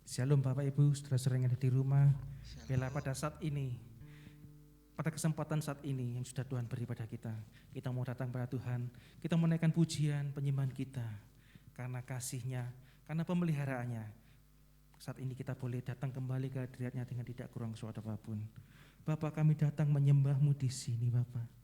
Shalom Bapak Ibu, saudara-saudara yang ada di rumah. Bila pada saat ini, pada kesempatan saat ini yang sudah Tuhan beri pada kita mau datang pada Tuhan, kita menaikkan pujian, penyembahan kita. Karena kasih-Nya, karena pemeliharaannya, saat ini kita boleh datang kembali ke hadirat-Nya dengan tidak kurang suatu apapun. Bapak, kami datang menyembah-Mu di sini Bapak.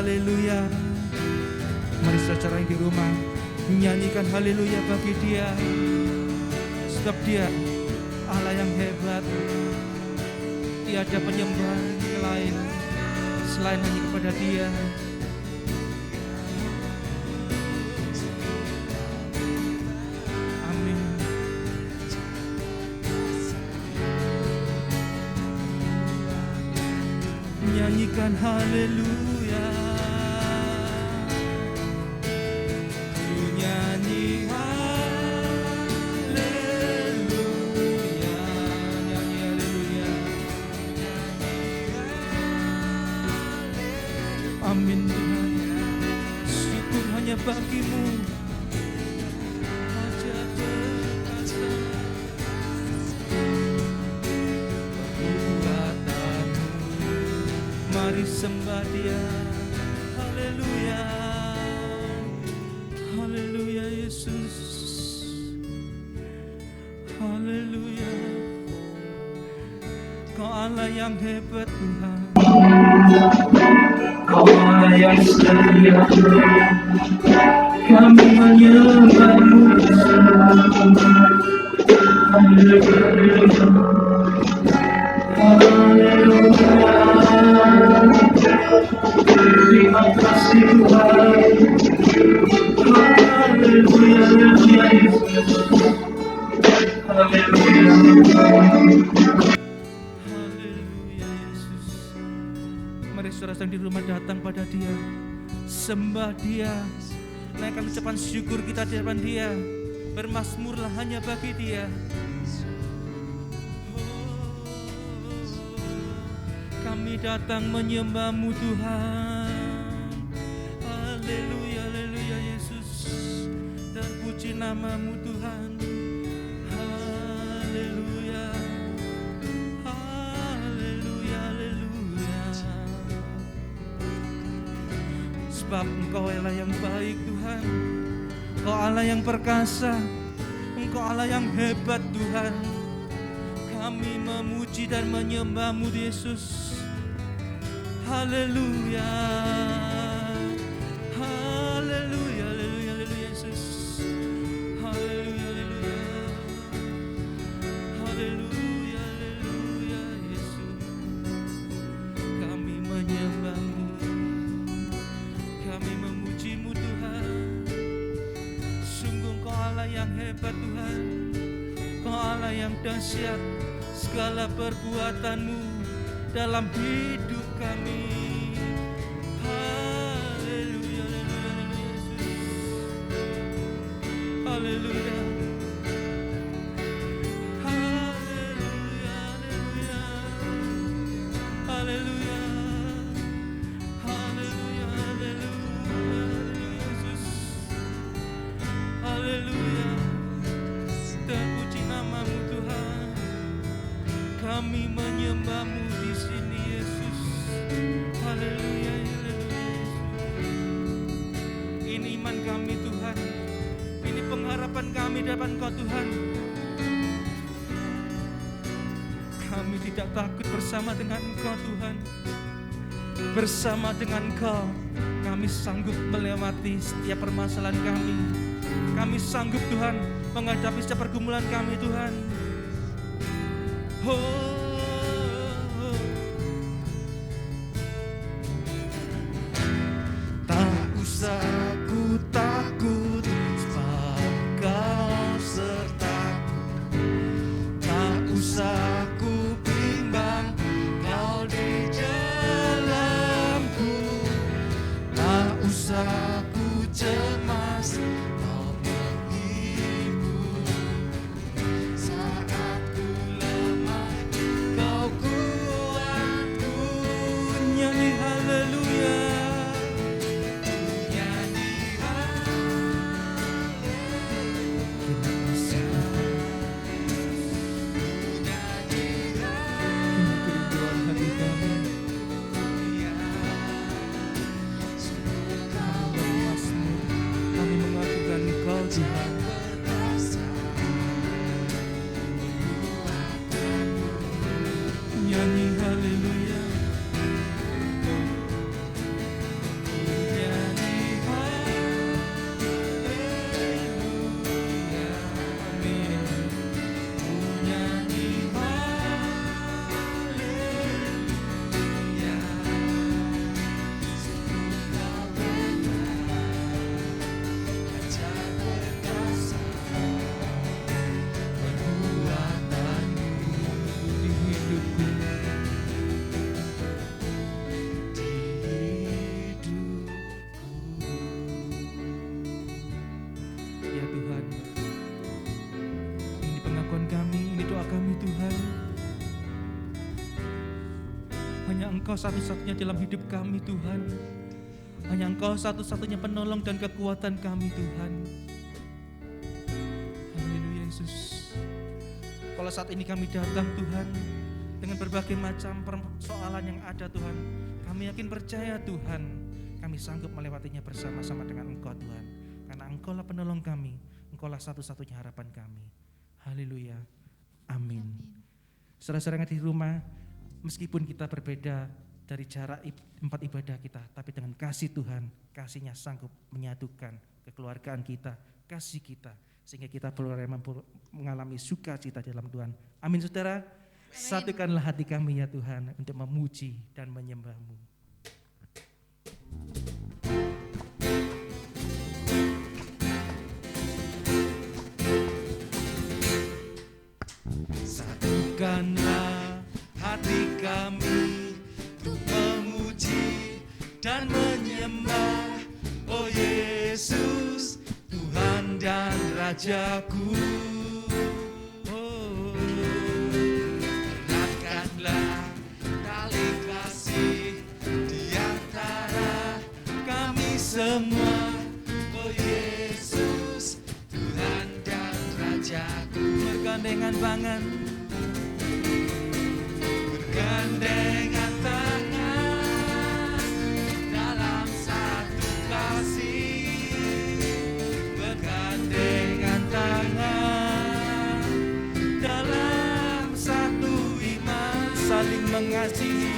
haleluya. Mari saudara yang di rumah nyanyikan haleluya bagi Dia, sebab Dia Allah yang hebat. Tiada penyembahan lain selain hanya kepada Dia. Amin. Nyanyikan haleluya. Ku nyanyi haleluya. Nyanyi haleluya. Amin Tuhan. Syukur hanya bagi-Mu. Raja perkasa. Perbuatan-Mu. Mari sembah Dia. Haleluya. Haleluya Yesus. Haleluya. Kau Allah yang hebat Tuhan. Kau Allah yang setia. Kami menyembah-Mu. Haleluya. Haleluya. Terima kasih Tuhan. Haleluya. Haleluya Yesus. Haleluya. Haleluya Yesus. Mari saudara yang di rumah datang pada Dia, sembah Dia, naikkan ucapan syukur kita di depan Dia. Bermazmurlah hanya bagi Dia. Kami datang menyembah-Mu Tuhan. Haleluya, haleluya Yesus. Dan puji nama-Mu Tuhan. Haleluya. Haleluya, haleluya. Sebab Engkau Allah yang baik Tuhan. Engkau Allah yang perkasa. Engkau Allah yang hebat Tuhan. Kami memuji dan menyembah-Mu Yesus. Haleluya. Haleluya, haleluya, haleluya Yesus. Haleluya, haleluya. Haleluya, haleluya Yesus. Kami menyembah-Mu. Kami memuji-Mu Tuhan. Sungguh Engkau Allah yang hebat Tuhan. Engkau Allah yang dahsyat. Segala perbuatan-Mu dalam hidup kami. Haleluya, haleluya Yesus. Haleluya. Haleluya, haleluya. Haleluya. Haleluya, haleluya Yesus. Haleluya. Terpuji nama-Mu Tuhan. Kami menyembah-Mu di sini Yesus. Haleluya, haleluya. Ini iman kami Tuhan. Ini pengharapan kami di hadapan Engkau Tuhan. Kami tidak takut bersama dengan Engkau Tuhan. Bersama dengan Engkau kami sanggup melewati setiap permasalahan kami. Kami sanggup Tuhan menghadapi setiap pergumulan kami Tuhan. Tak usah ku takut, sebab Kau sertaku. Tak usah ku bimbang, Kau di dalamku. Tak usah ku cemas, Kau menghibur. Saat ku lemah, Kau kuatku. Nyanyi haleluya. Nyanyi Engkau satu-satunya dalam hidup kami Tuhan. Hanya Engkau satu-satunya penolong dan kekuatan kami Tuhan. Haleluya Yesus. Kalau saat ini kami datang Tuhan dengan berbagai macam persoalan yang ada Tuhan, kami yakin percaya Tuhan, kami sanggup melewatinya bersama-sama dengan Engkau Tuhan. Karena Engkau lah penolong kami, Engkau lah satu-satunya harapan kami. Haleluya. Amin. Saudara-saudara di rumah, meskipun kita berbeda dari jarak tempat ibadah kita, tapi dengan kasih Tuhan, kasih-Nya sanggup menyatukan kekeluargaan kita, kasih kita, sehingga kita boleh mengalami sukacita dalam Tuhan. Amin saudara. Amin. Satukanlah hati kami ya Tuhan untuk memuji dan menyembah-Mu. Satukanlah hati kami untuk memuji dan menyembah, oh Yesus, Tuhan dan Rajaku. Oh, eratkanlah tali kasih di antara kami semua, oh Yesus, Tuhan dan Rajaku. Bergandengan tangan, bergandengan tangan dalam satu kasih, bergandengan tangan dalam satu iman, saling mengasihi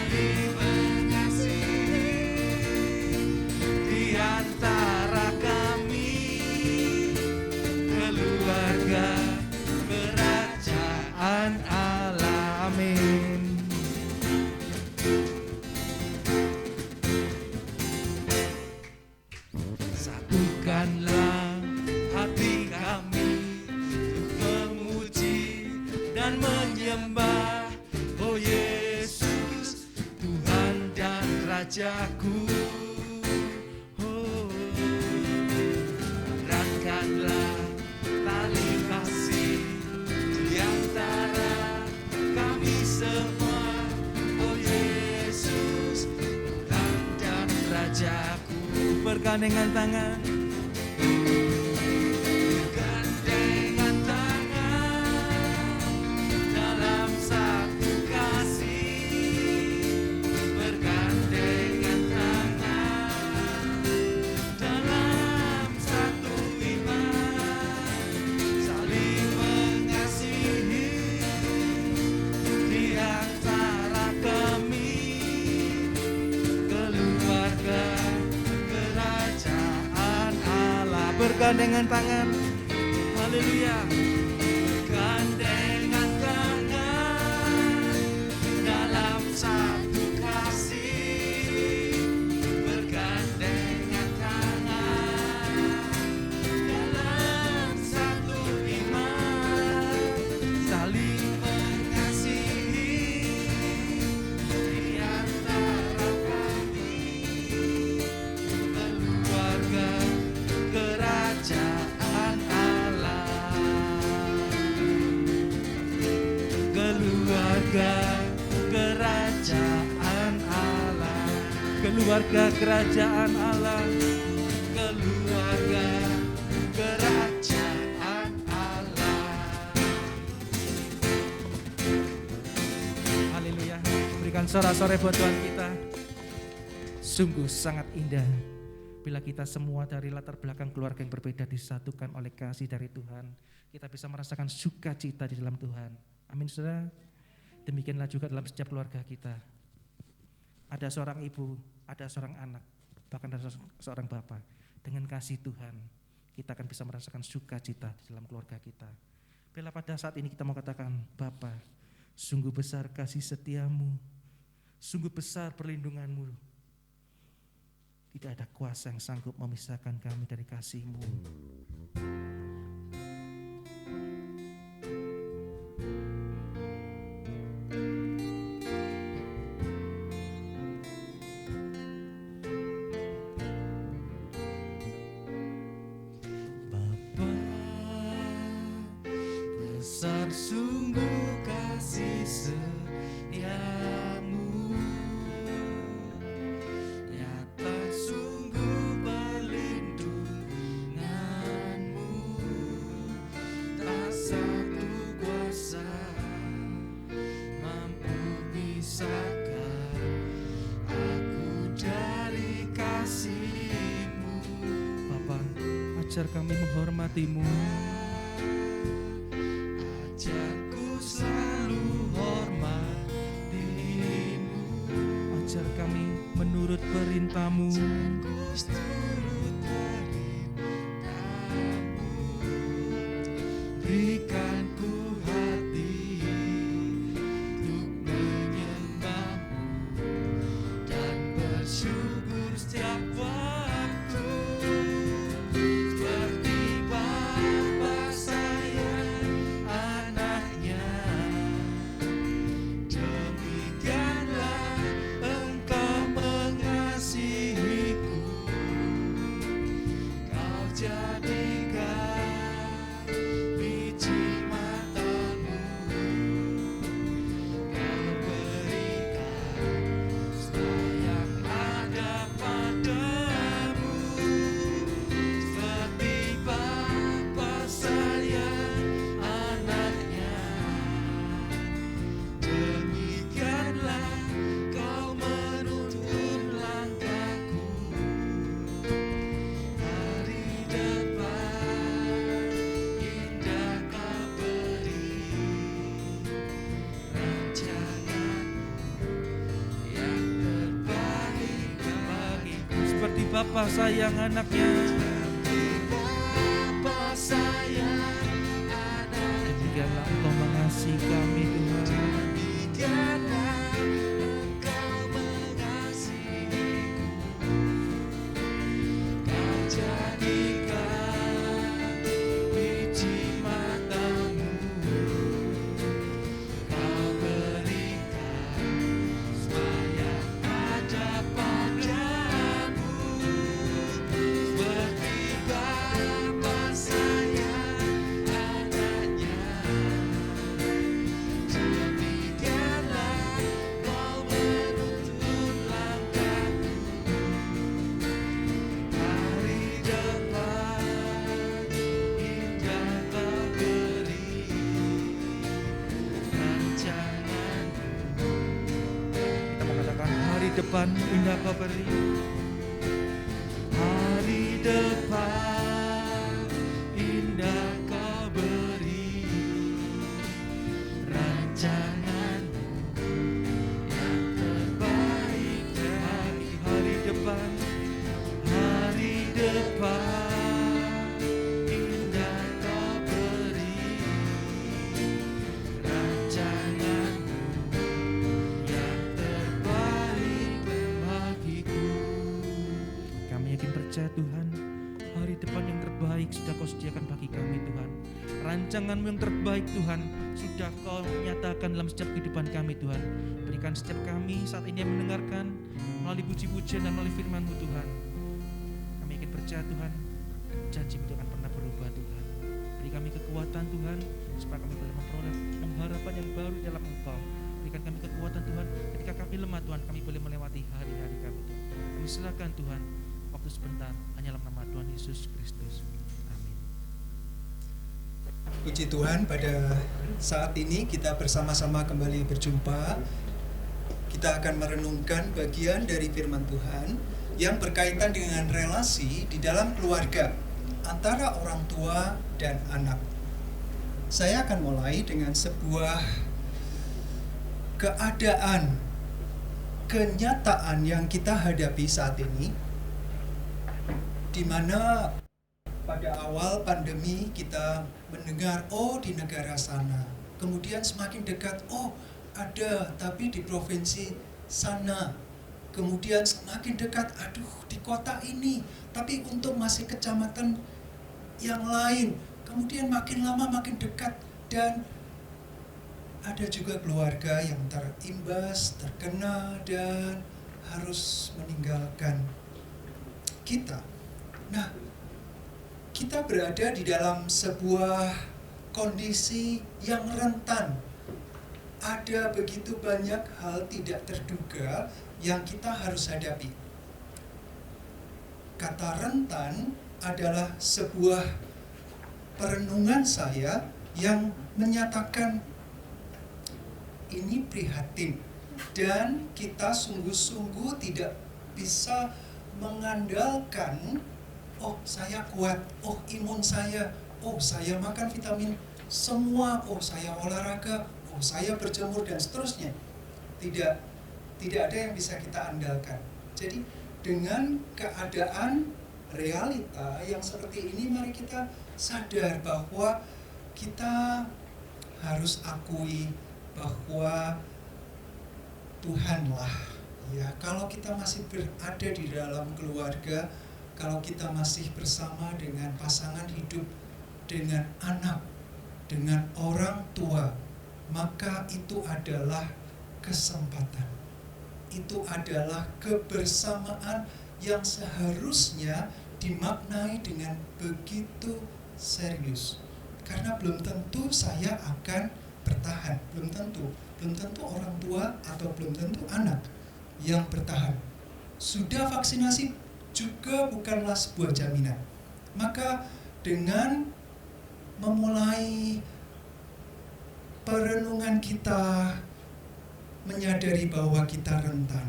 di antara kami, keluarga kerajaan Allah. Amin. Satukanlah hati kami untuk memuji dan menyembah, oh Yesus, Tuhan dan Rajaku. Oh, eratkanlah tali kasih di antara kami semua, oh Yesus, Tuhan dan Rajaku. Bergandengan tangan, bergandengan tangan dalam satu kasih, bergandengan tangan dalam satu iman, saling mengasihi di antara kami, keluarga kerajaan Allah. Bergandengan tangan, haleluya. Bergandengan tangan dalam satu kasih, bergandengan tangan dalam satu iman, saling mengasihi di antara kami, keluarga kerajaan Allah, keluarga kerajaan Allah, keluarga kerajaan Allah, keluarga kerajaan Allah. Haleluya. Berikan sorak-sorai buat Tuhan kita. Sungguh sangat indah bila kita semua dari latar belakang keluarga yang berbeda disatukan oleh kasih dari Tuhan. Kita bisa merasakan sukacita di dalam Tuhan. Amin saudara. Demikianlah juga dalam setiap keluarga kita. Ada seorang ibu, ada seorang anak, bahkan ada seorang bapak. Dengan kasih Tuhan, kita akan bisa merasakan sukacita di dalam keluarga kita. Bila pada saat ini kita mau katakan, Bapa, sungguh besar kasih setiamu, sungguh besar perlindunganmu. Tidak ada kuasa yang sanggup memisahkan kami dari kasih-Mu. Bapa, besar sungguh kasih setiamu. Ajar kami menghormati-Mu. Ajarku selalu hormati-Mu. Ajar kami menurut perintah-Mu. Turut perintah-Mu. Berikan ku hati untuk menyembah-Mu dan bersyukur setiap waktu. Seperti Bapa sayang anaknya, demikianlah Engkau mengasihiku. Kau jadikan biji matamu, Kau berikan semua yang ada padamu. Seperti Bapa sayang anaknya, demikianlah Kau menuntun langkahku. Hari depan indah Kau beri, rancangan yang terbaik bagiku. Seperti Bapa sayang anaknya, Bapa sayang anaknya, demikianlah Engkau mengasihi kami Tuhan. demikianlah Engkau mengasihiku. Kau jadikan biji matamu, Kau berikan semua yang ada padamu. Seperti Bapa sayang anaknya, demikianlah Kau menuntun langkahku. Hari depan indah Kau beri, rancanganmu. Kita mengatakan hari depan indah Kau beri. Hari depan indah Kau beri, rancanganmu yang terbaik bagi hari depan. Hari depan indah Kau beri, rancanganmu yang terbaik bagiku. Kami yakin percaya Tuhan, hari depan yang terbaik sudah Kau sediakan bagi kami Tuhan. Rancangan-Mu yang terbaik Tuhan sudah Kau nyatakan dalam setiap kehidupan kami Tuhan. Berikan setiap kami saat ini yang mendengarkan melalui puji-pujian dan melalui firman-Mu Tuhan. Kami yakin percaya Tuhan, janji-Mu tidak akan pernah berubah Tuhan. Beri kami kekuatan Tuhan, supaya kami boleh memperoleh pengharapan yang baru dalam Engkau. Berikan kami kekuatan Tuhan, ketika kami lemah Tuhan, kami boleh melewati hari-hari kami Tuhan. Kami silakan Tuhan, waktu sebentar, hanya dalam nama Tuhan Yesus Kristus. Amin. Puji Tuhan, pada saat ini kita bersama-sama kembali berjumpa. Kita akan merenungkan bagian dari firman Tuhan yang berkaitan dengan relasi di dalam keluarga antara orang tua dan anak. Saya akan mulai dengan sebuah keadaan, kenyataan yang kita hadapi saat ini, di mana pada awal pandemi kita mendengar, oh di negara sana, kemudian semakin dekat, oh ada tapi di provinsi sana, kemudian semakin dekat, aduh di kota ini, tapi untuk masih kecamatan yang lain, kemudian makin lama makin dekat, dan ada juga keluarga yang terimbas, terkena, dan harus meninggalkan kita. Nah, kita berada di dalam sebuah kondisi yang rentan. Ada begitu banyak hal tidak terduga yang kita harus hadapi. Kata rentan adalah sebuah perenungan saya yang menyatakan ini prihatin, dan kita sungguh-sungguh tidak bisa mengandalkan oh saya kuat, oh imun saya, oh saya makan vitamin semua, oh saya olahraga, oh saya berjemur dan seterusnya. Tidak ada yang bisa kita andalkan. Jadi dengan keadaan realita yang seperti ini, mari kita sadar bahwa kita harus akui bahwa Tuhanlah, ya, kalau kita masih berada di dalam keluarga, kalau kita masih bersama dengan pasangan hidup, dengan anak, dengan orang tua, maka itu adalah kesempatan. Itu adalah kebersamaan yang seharusnya dimaknai dengan begitu serius. Karena belum tentu saya akan bertahan, belum tentu orang tua atau belum tentu anak yang bertahan. Sudah vaksinasi juga bukanlah sebuah jaminan. Maka dengan memulai perenungan kita, menyadari bahwa kita rentan,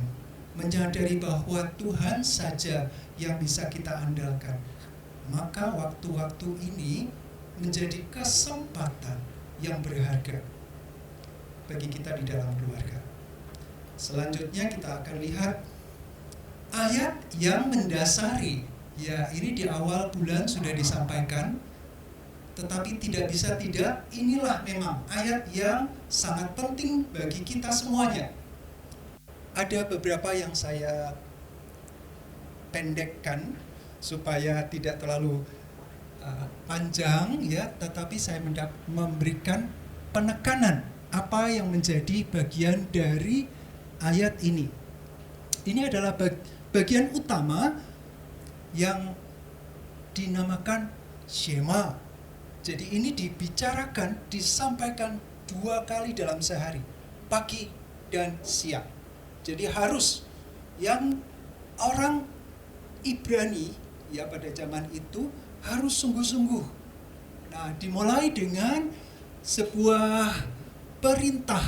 menyadari bahwa Tuhan saja yang bisa kita andalkan, maka waktu-waktu ini menjadi kesempatan yang berharga bagi kita di dalam keluarga. Selanjutnya kita akan lihat ayat yang mendasari. Ya, ini di awal bulan sudah disampaikan, tetapi tidak bisa tidak, inilah memang ayat yang sangat penting bagi kita semuanya. Ada beberapa yang saya pendekkan supaya tidak terlalu panjang, ya, tetapi saya memberikan penekanan apa yang menjadi bagian dari ayat ini. Ini adalah bagian utama yang dinamakan Shema. Jadi ini dibicarakan, disampaikan 2 kali dalam sehari, pagi dan siang. Jadi harus, yang orang Ibrani ya pada zaman itu harus sungguh-sungguh. Nah, dimulai dengan sebuah perintah.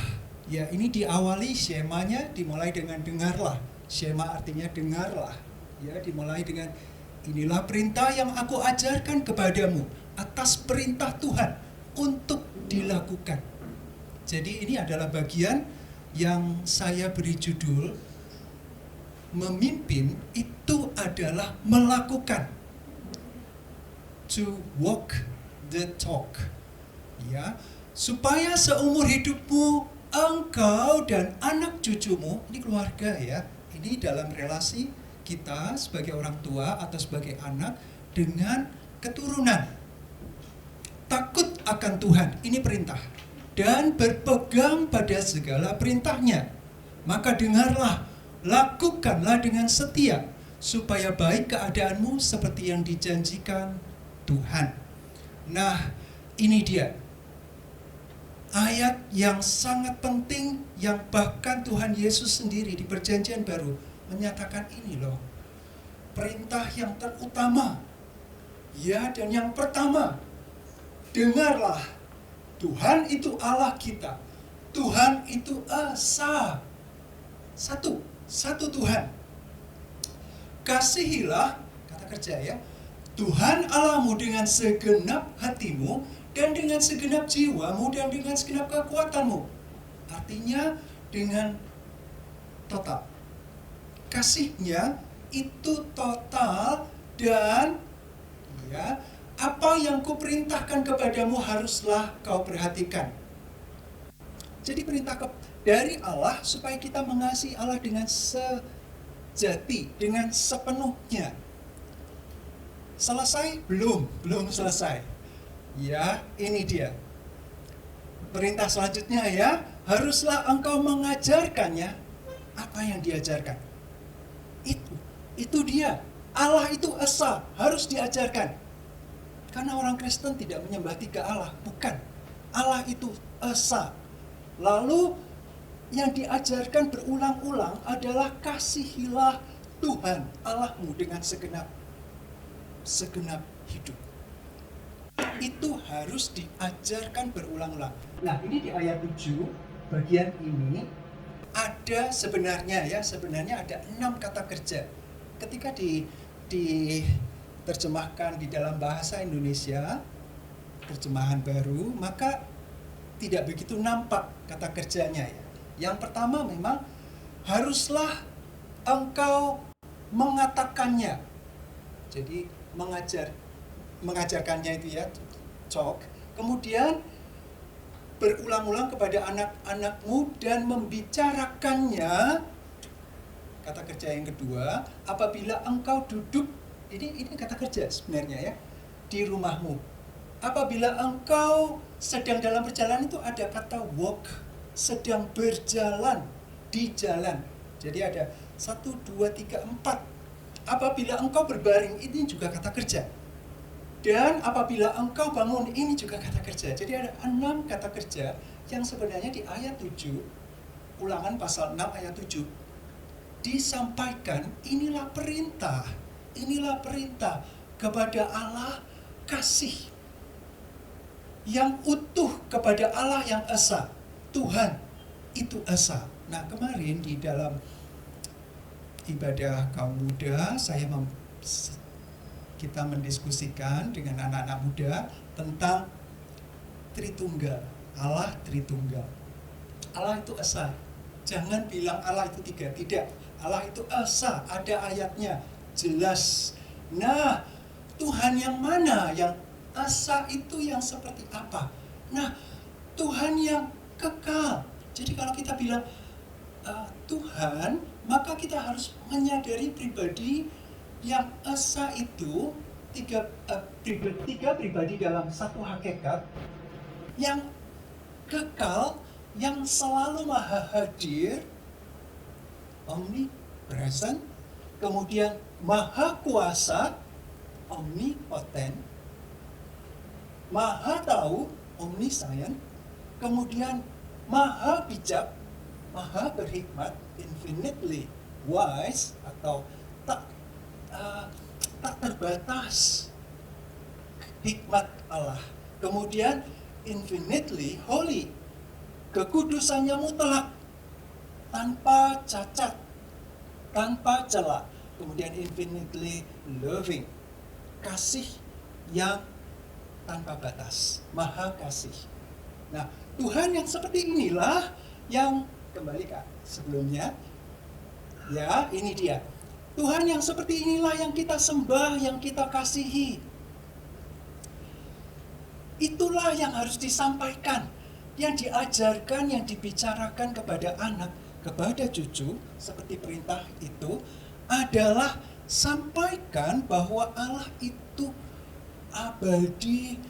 Ya, ini diawali Shemanya dimulai dengan dengarlah. Shema artinya dengarlah. Ya, dimulai dengan inilah perintah yang aku ajarkan kepadamu atas perintah Tuhan untuk dilakukan. Jadi ini adalah bagian yang saya beri judul memimpin itu adalah melakukan. To walk the talk. Ya, supaya seumur hidupmu engkau dan anak cucumu, ini keluarga ya, ini dalam relasi kita sebagai orang tua atau sebagai anak dengan keturunan, takut akan Tuhan, ini perintah, dan berpegang pada segala perintahnya. Maka dengarlah, lakukanlah dengan setia, supaya baik keadaanmu seperti yang dijanjikan Tuhan. Nah, ini dia ayat yang sangat penting, yang bahkan Tuhan Yesus sendiri di Perjanjian Baru menyatakan ini loh, perintah yang terutama, ya, dan yang pertama, dengarlah, Tuhan itu Allah kita, Tuhan itu esa, satu Tuhan. Kasihilah, kata kerja ya, Tuhan Allahmu dengan segenap hatimu, dan dengan segenap jiwamu, dan dengan segenap kekuatanmu. Artinya dengan total. Kasihnya itu total, dan ya, apa yang kuperintahkan kepadamu haruslah kau perhatikan. Jadi perintah dari Allah supaya kita mengasihi Allah dengan sejati, dengan sepenuhnya. Selesai? Belum selesai. Ya, ini dia. Perintah selanjutnya ya, haruslah engkau mengajarkannya apa yang diajarkan. Itu dia. Allah itu esa, harus diajarkan. Karena orang Kristen tidak menyembah 3 Allah, bukan. Allah itu esa. Lalu yang diajarkan berulang-ulang adalah kasihilah Tuhan Allahmu dengan segenap hidup. Itu harus diajarkan berulang-ulang. Nah, ini di ayat 7, bagian ini ada sebenarnya ada 6 kata kerja. Ketika terjemahkan di dalam bahasa Indonesia, terjemahan baru, maka tidak begitu nampak kata kerjanya ya. Yang pertama memang haruslah engkau mengatakannya. Jadi mengajarkannya itu ya, talk. Kemudian berulang-ulang kepada anak-anakmu dan membicarakannya. Kata kerja yang kedua, apabila engkau duduk, ini kata kerja sebenarnya ya, di rumahmu. Apabila engkau sedang dalam perjalanan, itu ada kata walk, sedang berjalan di jalan. Jadi ada 1, 2, 3, 4. Apabila engkau berbaring, ini juga kata kerja. Dan apabila engkau bangun, ini juga kata kerja. Jadi ada 6 kata kerja yang sebenarnya di ayat 7, Ulangan pasal 6 ayat 7, disampaikan inilah perintah kepada Allah, kasih yang utuh kepada Allah yang esa. Tuhan itu esa. Nah, kemarin di dalam ibadah kaum muda, kita mendiskusikan dengan anak-anak muda tentang Tritunggal. Allah Tritunggal. Allah itu esa. Jangan bilang Allah itu tiga. Tidak. Allah itu esa. Ada ayatnya. Jelas. Nah, Tuhan yang mana? Yang esa itu yang seperti apa? Nah, Tuhan yang kekal. Jadi kalau kita bilang Tuhan, maka kita harus menyadari pribadi yang esa itu tiga pribadi dalam satu hakikat, yang kekal, yang selalu maha hadir, omnipresent, kemudian maha kuasa, omnipotent, maha tahu, omniscient, kemudian maha bijak, maha berhikmat, infinitely wise, atau tak terbatas hikmat Allah. Kemudian infinitely holy, kekudusannya mutlak, tanpa cacat, tanpa celah. Kemudian infinitely loving, kasih yang tanpa batas, maha kasih. Nah, Tuhan yang seperti inilah yang kembali ke sebelumnya. Ya, ini dia. Tuhan yang seperti inilah yang kita sembah, yang kita kasihi. Itulah yang harus disampaikan, yang diajarkan, yang dibicarakan kepada anak, kepada cucu, seperti perintah itu adalah sampaikan bahwa Allah itu abadi,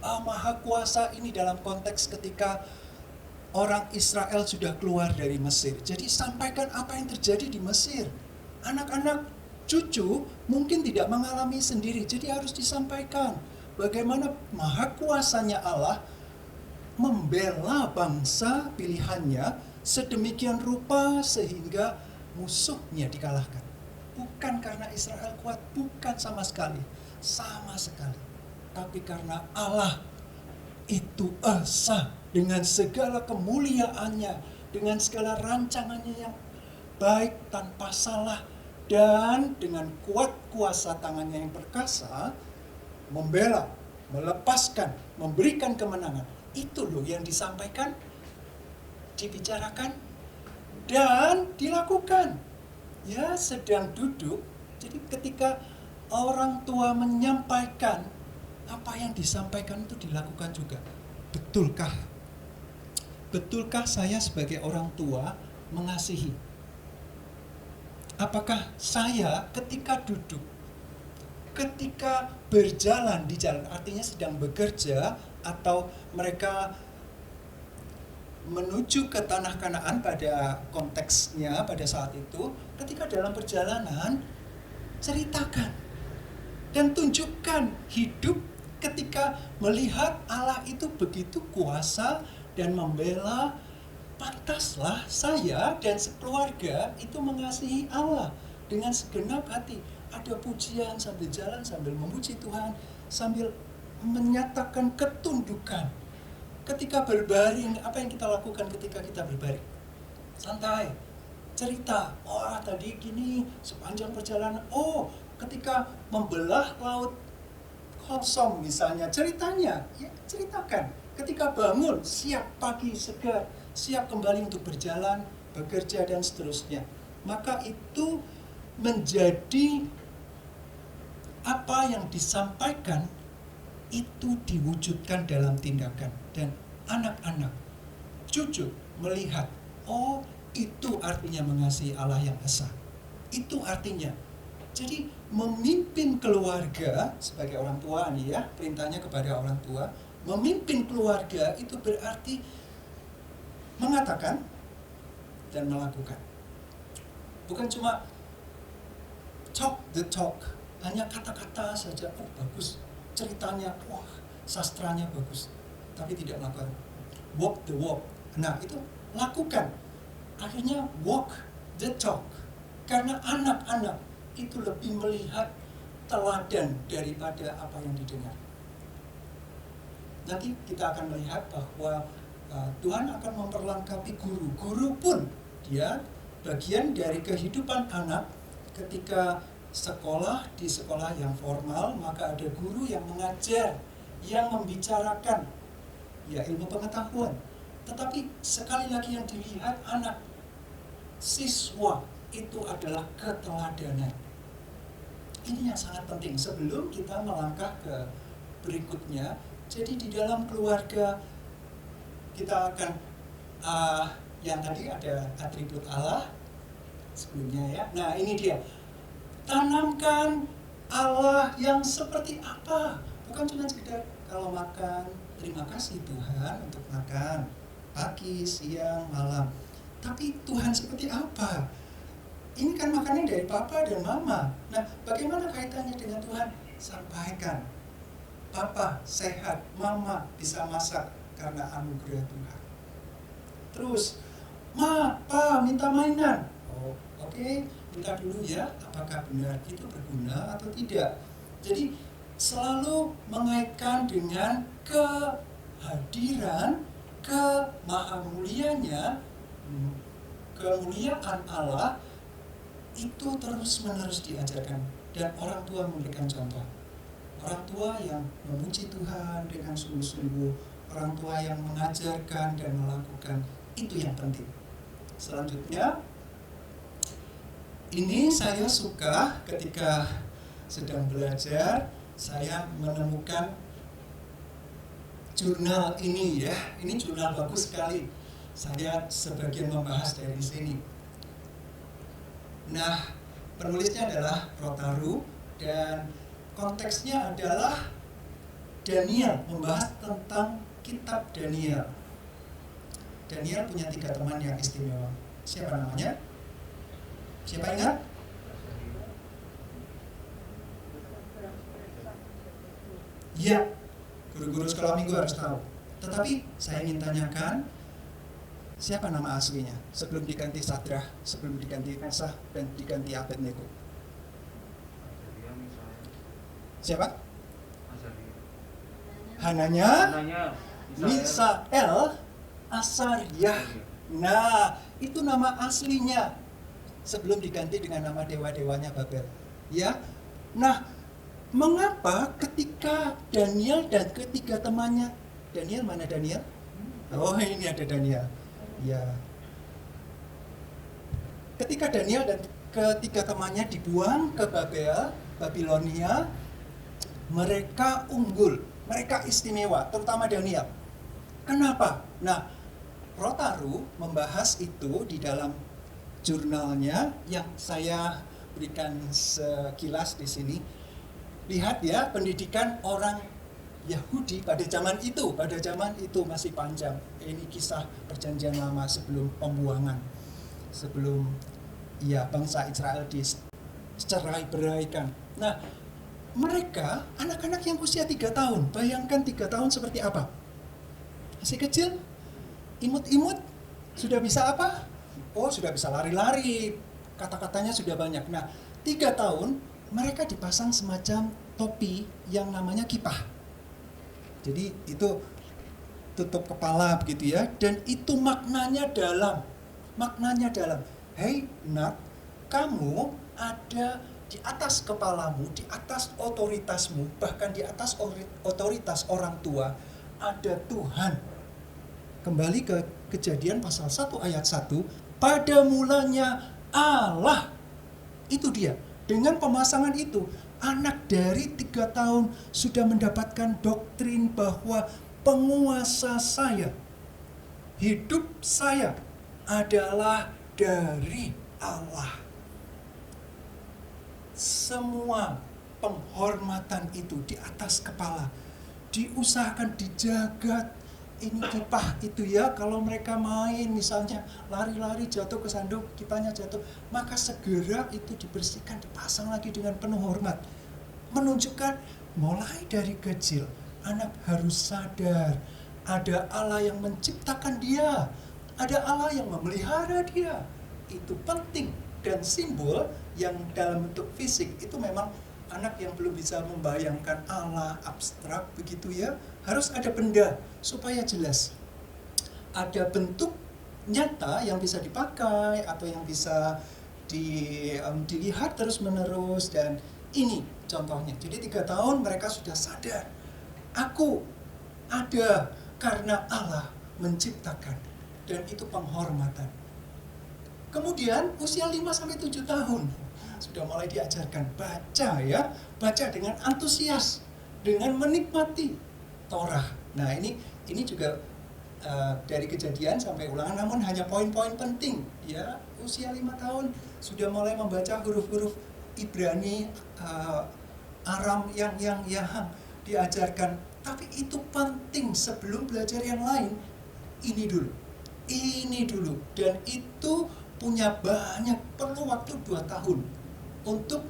maha kuasa. Ini dalam konteks ketika orang Israel sudah keluar dari Mesir. Jadi sampaikan apa yang terjadi di Mesir. Anak-anak cucu mungkin tidak mengalami sendiri, jadi harus disampaikan bagaimana maha kuasanya Allah membela bangsa pilihannya sedemikian rupa sehingga musuhnya dikalahkan. Bukan karena Israel kuat, bukan sama sekali, tapi karena Allah itu esa dengan segala kemuliaannya, dengan segala rancangannya yang baik tanpa salah, dan dengan kuat kuasa tangannya yang perkasa membela, melepaskan, memberikan kemenangan. Itu loh yang disampaikan, dibicarakan, dan dilakukan. Ya, sedang duduk. Jadi ketika orang tua menyampaikan, apa yang disampaikan itu dilakukan juga. Betulkah? Betulkah saya sebagai orang tua mengasihi? Apakah saya ketika duduk, ketika berjalan di jalan, artinya sedang bekerja, atau mereka menuju ke tanah Kanaan pada konteksnya pada saat itu, ketika dalam perjalanan, ceritakan dan tunjukkan hidup ketika melihat Allah itu begitu kuasa dan membela. Pantaslah saya dan sekeluarga itu mengasihi Allah dengan segenap hati. Ada pujian sambil jalan, sambil memuji Tuhan, sambil menyatakan ketundukan. Ketika berbaring, apa yang kita lakukan ketika kita berbaring? Santai, cerita. Oh, tadi gini sepanjang perjalanan. Oh, ketika membelah laut kosong misalnya, ceritanya, ya ceritakan. Ketika bangun, siap pagi segar, siap kembali untuk berjalan, bekerja, dan seterusnya. Maka itu menjadi apa yang disampaikan itu diwujudkan dalam tindakan. Dan anak-anak, cucu melihat, oh itu artinya mengasihi Allah yang esa. Itu artinya. Jadi memimpin keluarga sebagai orang tua nih ya, perintahnya kepada orang tua, memimpin keluarga itu berarti mengatakan dan melakukan. Bukan cuma talk the talk, hanya kata-kata saja, oh bagus, ceritanya, wah sastranya bagus, tapi tidak melakukan. Walk the walk. Nah itu lakukan. Akhirnya walk the talk. Karena anak-anak itu lebih melihat teladan daripada apa yang didengar. Nanti kita akan melihat bahwa Tuhan akan memperlengkapi guru. Guru pun dia bagian dari kehidupan anak. Ketika sekolah, di sekolah yang formal, maka ada guru yang mengajar, yang membicarakan ya ilmu pengetahuan. Tetapi sekali lagi yang dilihat anak, siswa itu adalah keteladanan. Ini yang sangat penting sebelum kita melangkah ke berikutnya. Jadi di dalam keluarga kita akan yang tadi ada atribut Allah sebelumnya ya. Nah ini dia, tanamkan Allah yang seperti apa. Bukan cuma sekedar kalau makan, terima kasih Tuhan untuk makan pagi, siang, malam. Tapi Tuhan seperti apa? Ini kan makanan dari papa dan mama. Nah, bagaimana kaitannya dengan Tuhan? Sampaikan. Papa sehat, mama bisa masak karena anugerah Tuhan. Terus, ma, pa, minta mainan. Oh, oke, minta dulu ya, apakah benar itu berguna atau tidak. Jadi, selalu mengaitkan dengan kehadiran, kemahamulianya, kemuliaan Allah, itu terus-menerus diajarkan. Dan orang tua memberikan contoh. Orang tua yang memuji Tuhan dengan sungguh-sungguh, orang tua yang mengajarkan dan melakukan, itu yang penting. Selanjutnya, ini saya suka ketika sedang belajar, saya menemukan jurnal ini ya. Ini jurnal bagus sekali. Saya sebagian membahas dari sini. Nah, penulisnya adalah Rotaru dan konteksnya adalah Daniel, membahas tentang kitab Daniel. Daniel punya 3 teman yang istimewa. Siapa namanya? Siapa ingat? Ya, guru-guru sekolah minggu harus tahu. Tetapi saya ingin tanyakan, siapa nama aslinya sebelum diganti Sadrah, sebelum diganti Mesah, dan diganti Abednego? Siapa? Hananya, Misael, Asariah. Nah, itu nama aslinya sebelum diganti dengan nama dewa-dewanya Babel. Ya, nah, mengapa ketika Daniel dan ketiga temannya, Daniel mana Daniel? Oh, ini ada Daniel. Ya. Ketika Daniel dan ketiga temannya dibuang ke Babilonia, mereka unggul, mereka istimewa, terutama Daniel. Kenapa? Nah, Rotaru membahas itu di dalam jurnalnya yang saya berikan sekilas di sini. Lihat ya, pendidikan orang Yahudi pada zaman itu masih panjang. Ini kisah perjanjian lama sebelum pembuangan, sebelum bangsa Israel dicerai-beraikan. Nah, mereka anak-anak yang usia 3 tahun, bayangkan 3 tahun seperti apa? Masih kecil, imut-imut, sudah bisa apa? Oh, sudah bisa lari-lari, kata-katanya sudah banyak. Nah, 3 tahun mereka dipasang semacam topi yang namanya kipah. Jadi itu tutup kepala begitu ya, dan itu maknanya dalam. Hei nak, kamu ada di atas kepalamu, di atas otoritasmu, bahkan di atas otoritas orang tua, ada Tuhan. Kembali ke Kejadian pasal 1 ayat 1, pada mulanya Allah. Itu dia. Dengan pemasangan itu, anak dari 3 tahun sudah mendapatkan doktrin bahwa penguasa saya, hidup saya adalah dari Allah. Semua penghormatan itu di atas kepala, diusahakan dijaga. Ini kipah itu ya, kalau mereka main misalnya lari-lari jatuh ke sanduk, kipahnya jatuh, maka segera itu dibersihkan, dipasang lagi dengan penuh hormat. Menunjukkan mulai dari kecil anak harus sadar ada Allah yang menciptakan dia, ada Allah yang memelihara dia. Itu penting, dan simbol yang dalam bentuk fisik itu memang anak yang belum bisa membayangkan Allah abstrak begitu ya, harus ada benda supaya jelas. Ada bentuk nyata yang bisa dipakai atau yang bisa dilihat terus-menerus, dan ini contohnya. Jadi 3 tahun mereka sudah sadar, aku ada karena Allah menciptakan, dan itu penghormatan. Kemudian usia 5-7 tahun sudah mulai diajarkan baca ya, baca dengan antusias, dengan menikmati Torah. Nah ini juga dari Kejadian sampai Ulangan, namun hanya poin-poin penting ya. Usia 5 tahun sudah mulai membaca huruf-huruf Ibrani, Aram yang diajarkan. Tapi itu penting sebelum belajar yang lain. Ini dulu, dan itu punya banyak, perlu waktu 2 tahun untuk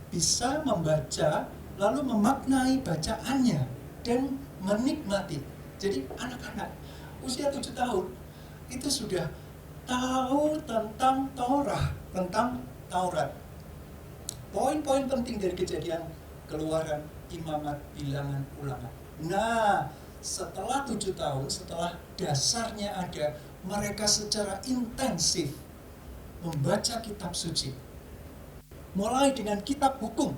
bisa membaca, lalu memaknai bacaannya dan menikmati. Jadi anak-anak usia 7 tahun itu sudah tahu tentang Torah, tentang Taurat. Poin-poin penting dari Kejadian, Keluaran, Imamat, Bilangan, Ulangan. Nah, setelah 7 tahun, setelah dasarnya ada, mereka secara intensif membaca kitab suci. Mulai dengan kitab hukum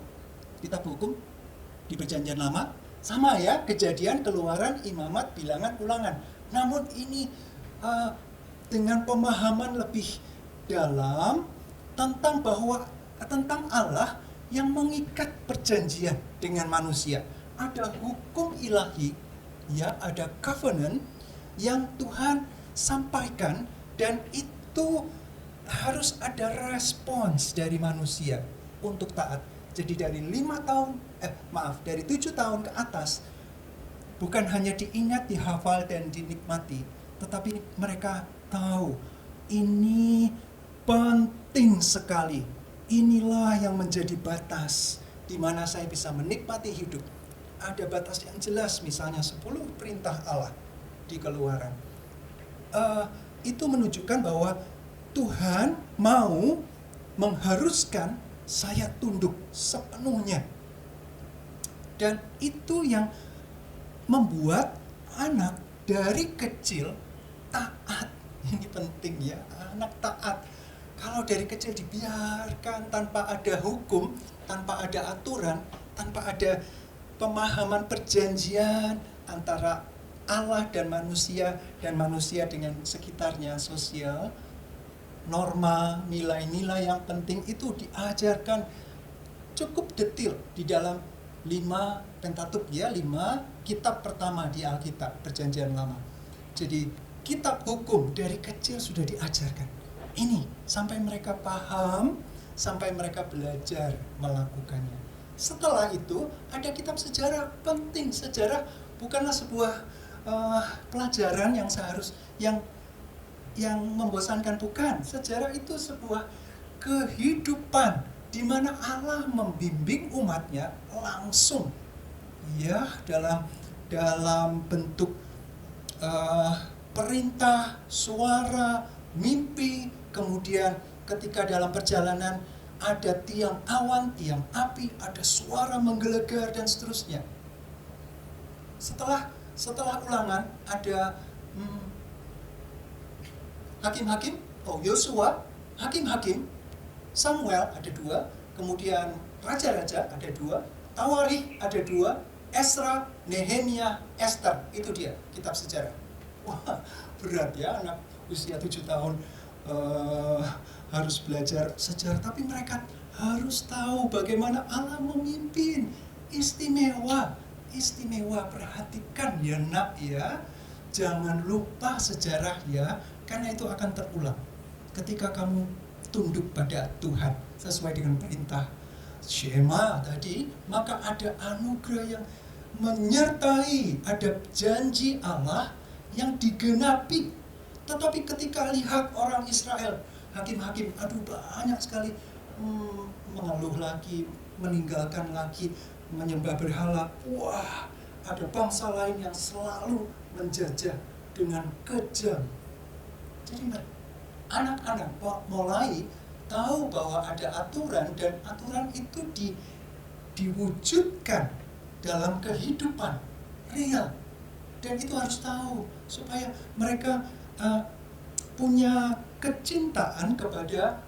di Perjanjian Lama, sama ya, Kejadian, Keluaran, Imamat, Bilangan, Ulangan. Namun ini dengan pemahaman lebih dalam tentang Allah yang mengikat perjanjian dengan manusia. Ada hukum ilahi, ya, ada covenant yang Tuhan sampaikan, dan itu harus ada respons dari manusia untuk taat. Jadi dari 7 tahun ke atas, bukan hanya diingat, dihafal, dan dinikmati, tetapi mereka tahu ini penting sekali. Inilah yang menjadi batas di mana saya bisa menikmati hidup. Ada batas yang jelas, misalnya 10 perintah Allah di Keluaran. Itu menunjukkan bahwa Tuhan mau mengharuskan saya tunduk sepenuhnya. Dan itu yang membuat anak dari kecil taat. Ini penting ya, anak taat. Kalau dari kecil dibiarkan tanpa ada hukum, tanpa ada aturan, tanpa ada pemahaman perjanjian antara Allah dan manusia dengan sekitarnya, sosial, norma, nilai-nilai yang penting itu diajarkan cukup detail di dalam 5 Pentateuch ya, 5 kitab pertama di Alkitab Perjanjian Lama. Jadi kitab hukum dari kecil sudah diajarkan. Ini sampai mereka paham, sampai mereka belajar melakukannya. Setelah itu ada kitab sejarah penting. Sejarah bukanlah sebuah pelajaran yang membosankan, bukan. Sejarah itu sebuah kehidupan di mana Allah membimbing umatnya langsung, ya, dalam bentuk perintah, suara, mimpi, kemudian ketika dalam perjalanan ada tiang awan, tiang api, ada suara menggelegar dan seterusnya. Setelah Ulangan ada Hakim-Hakim, Yosua, Hakim-Hakim, Samuel ada 2, kemudian raja-raja ada 2, Tawarikh ada 2, Esra, Nehemia, Esther, itu dia kitab sejarah. Wah, berat ya anak usia 7 tahun harus belajar sejarah, tapi mereka harus tahu bagaimana Allah memimpin. Istimewa, istimewa. Perhatikan ya nak ya, jangan lupa sejarah ya, karena itu akan terulang ketika kamu tunduk pada Tuhan sesuai dengan perintah Shema tadi. Maka ada anugerah yang menyertai, ada janji Allah yang digenapi. Tetapi ketika lihat orang Israel, hakim-hakim, aduh banyak sekali mengeluh lagi, meninggalkan lagi, menyembah berhala. Wah, ada bangsa lain yang selalu menjajah dengan kejam. Jadi anak-anak mulai tahu bahwa ada aturan, dan aturan itu diwujudkan dalam kehidupan real. Dan itu harus tahu supaya mereka punya kecintaan kepada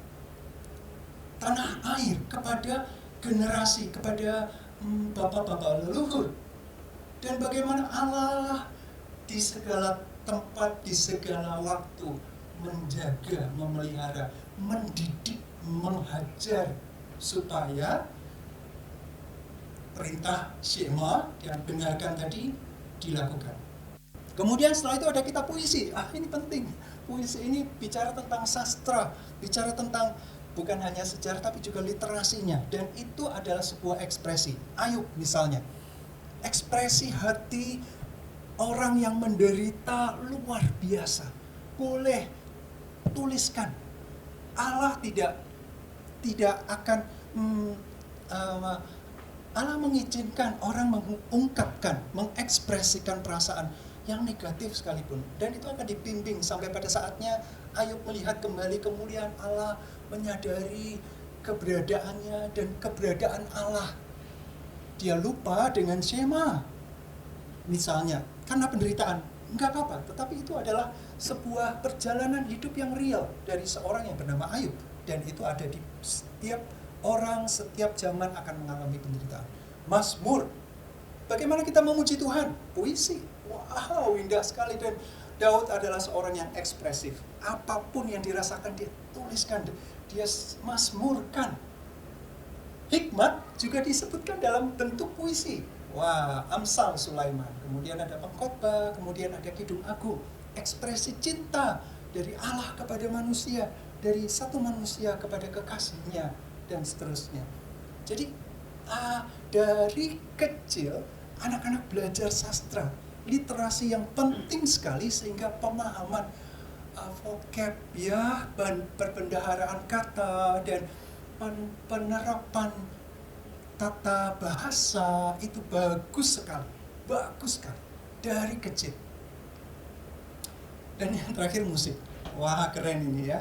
tanah air, kepada generasi, kepada bapak-bapak leluhur. Dan bagaimana Allah di segala tempat, di segala waktu menjaga, memelihara, mendidik, menghajar supaya perintah Shema yang dengarkan tadi dilakukan. Kemudian setelah itu ada kitab puisi. Ini penting. Puisi ini bicara tentang sastra, bicara tentang bukan hanya sejarah tapi juga literasinya, dan itu adalah sebuah ekspresi. Ayub misalnya, ekspresi hati orang yang menderita luar biasa. Boleh tuliskan. Allah tidak akan Allah mengizinkan orang mengungkapkan, mengekspresikan perasaan yang negatif sekalipun, dan itu akan dibimbing sampai pada saatnya Ayub melihat kembali kemuliaan Allah, menyadari keberadaannya dan keberadaan Allah. Dia lupa dengan Shema misalnya karena penderitaan. Enggak apa-apa, tetapi itu adalah sebuah perjalanan hidup yang real dari seorang yang bernama Ayub, dan itu ada di setiap orang, setiap zaman akan mengalami penderitaan. Mazmur, bagaimana kita memuji Tuhan? Puisi, wow, indah sekali. Dan Daud adalah seorang yang ekspresif. Apapun yang dirasakan dia tuliskan, dia mazmurkan. Hikmat juga disebutkan dalam bentuk puisi. Wah, Amsal Sulaiman, kemudian ada pengkhotbah, kemudian ada Kidung Agung, ekspresi cinta dari Allah kepada manusia, dari satu manusia kepada kekasihnya, dan seterusnya. Jadi dari kecil anak-anak belajar sastra, literasi yang penting sekali, sehingga pemahaman vocab ya, perbendaharaan kata, dan penerapan tata bahasa itu bagus sekali dari kecil. Dan yang terakhir musik. Wah, keren ini ya.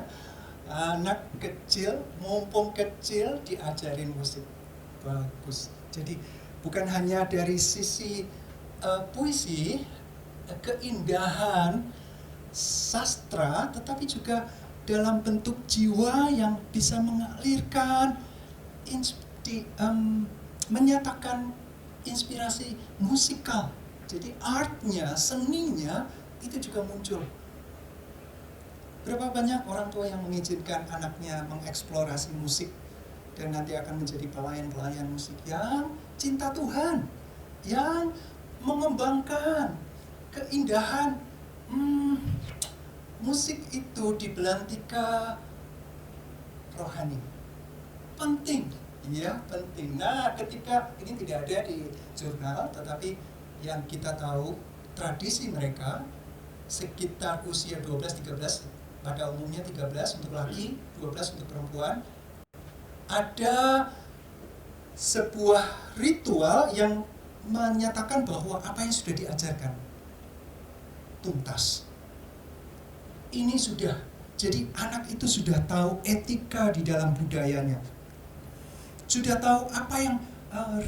Anak kecil, mumpung kecil diajarin musik. Bagus. Jadi bukan hanya dari sisi puisi, keindahan sastra, tetapi juga dalam bentuk jiwa yang bisa mengalirkan, menyatakan inspirasi musikal. Jadi artnya, seninya itu juga muncul. Berapa banyak orang tua yang mengizinkan anaknya mengeksplorasi musik dan nanti akan menjadi pelayan-pelayan musik yang cinta Tuhan, yang mengembangkan keindahan musik itu di belantika rohani. Penting, ya penting. Nah, ketika ini tidak ada di jurnal, tetapi yang kita tahu tradisi mereka sekitar usia 12-13, pada umumnya 13 untuk laki, 12 untuk perempuan, ada sebuah ritual yang menyatakan bahwa apa yang sudah diajarkan tuntas. Ini sudah, jadi anak itu sudah tahu etika di dalam budayanya, sudah tahu apa yang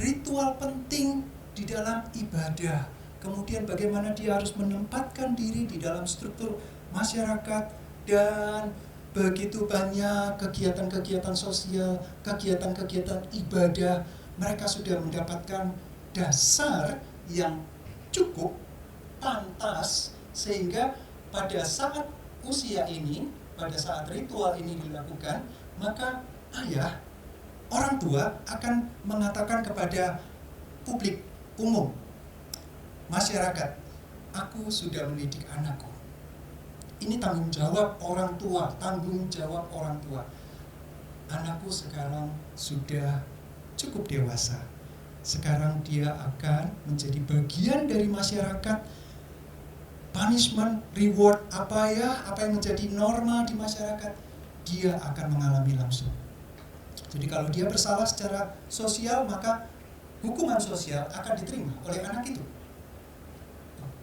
ritual penting di dalam ibadah, kemudian bagaimana dia harus menempatkan diri di dalam struktur masyarakat, dan begitu banyak kegiatan-kegiatan sosial, kegiatan-kegiatan ibadah, mereka sudah mendapatkan dasar yang cukup pantas sehingga pada saat usia ini, pada saat ritual ini dilakukan, maka ayah, orang tua akan mengatakan kepada publik umum, masyarakat, aku sudah mendidik anakku. Ini tanggung jawab orang tua, tanggung jawab orang tua. Anakku sekarang sudah cukup dewasa. Sekarang dia akan menjadi bagian dari masyarakat. Punishment, reward, apa yang menjadi norma di masyarakat, dia akan mengalami langsung. Jadi kalau dia bersalah secara sosial, maka hukuman sosial akan diterima oleh anak itu.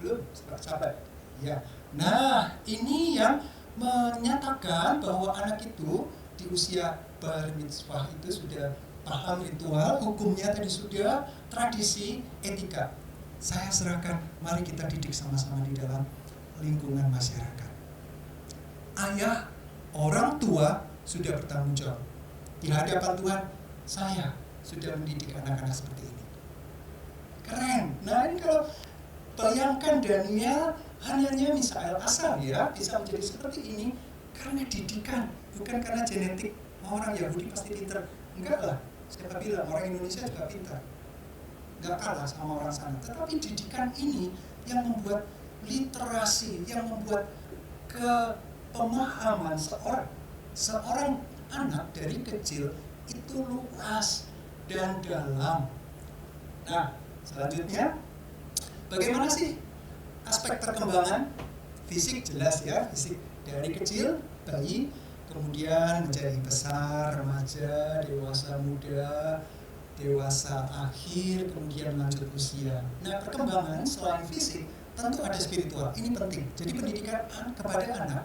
Belum, sahabat. Ya. Nah, ini yang menyatakan bahwa anak itu di usia bar mitzvah itu sudah paham ritual, hukumnya tadi sudah, tradisi, etika. Saya serahkan, mari kita didik sama-sama di dalam lingkungan masyarakat. Ayah, orang tua sudah bertanggung jawab. Di hadapan Tuhan, saya sudah mendidik anak-anak seperti ini. Keren. Nah, ini kalau bayangkan Daniel, hanya Misael asal ya bisa menjadi seperti ini karena didikan, bukan karena genetik. Orang Yahudi pasti pintar. Enggak lah, siapa bilang orang Indonesia juga pintar. Enggak kalah sama orang sana. Tetapi didikan ini yang membuat literasi, yang membuat kepemahaman seorang anak dari kecil itu luas dan dalam. Nah, selanjutnya bagaimana sih aspek perkembangan fisik? Jelas ya, fisik dari kecil, bayi, kemudian menjadi besar, remaja, dewasa muda, dewasa akhir, kemudian lanjut usia. Nah, perkembangan selain fisik tentu ada spiritual. Ini penting. Jadi pendidikan kepada anak,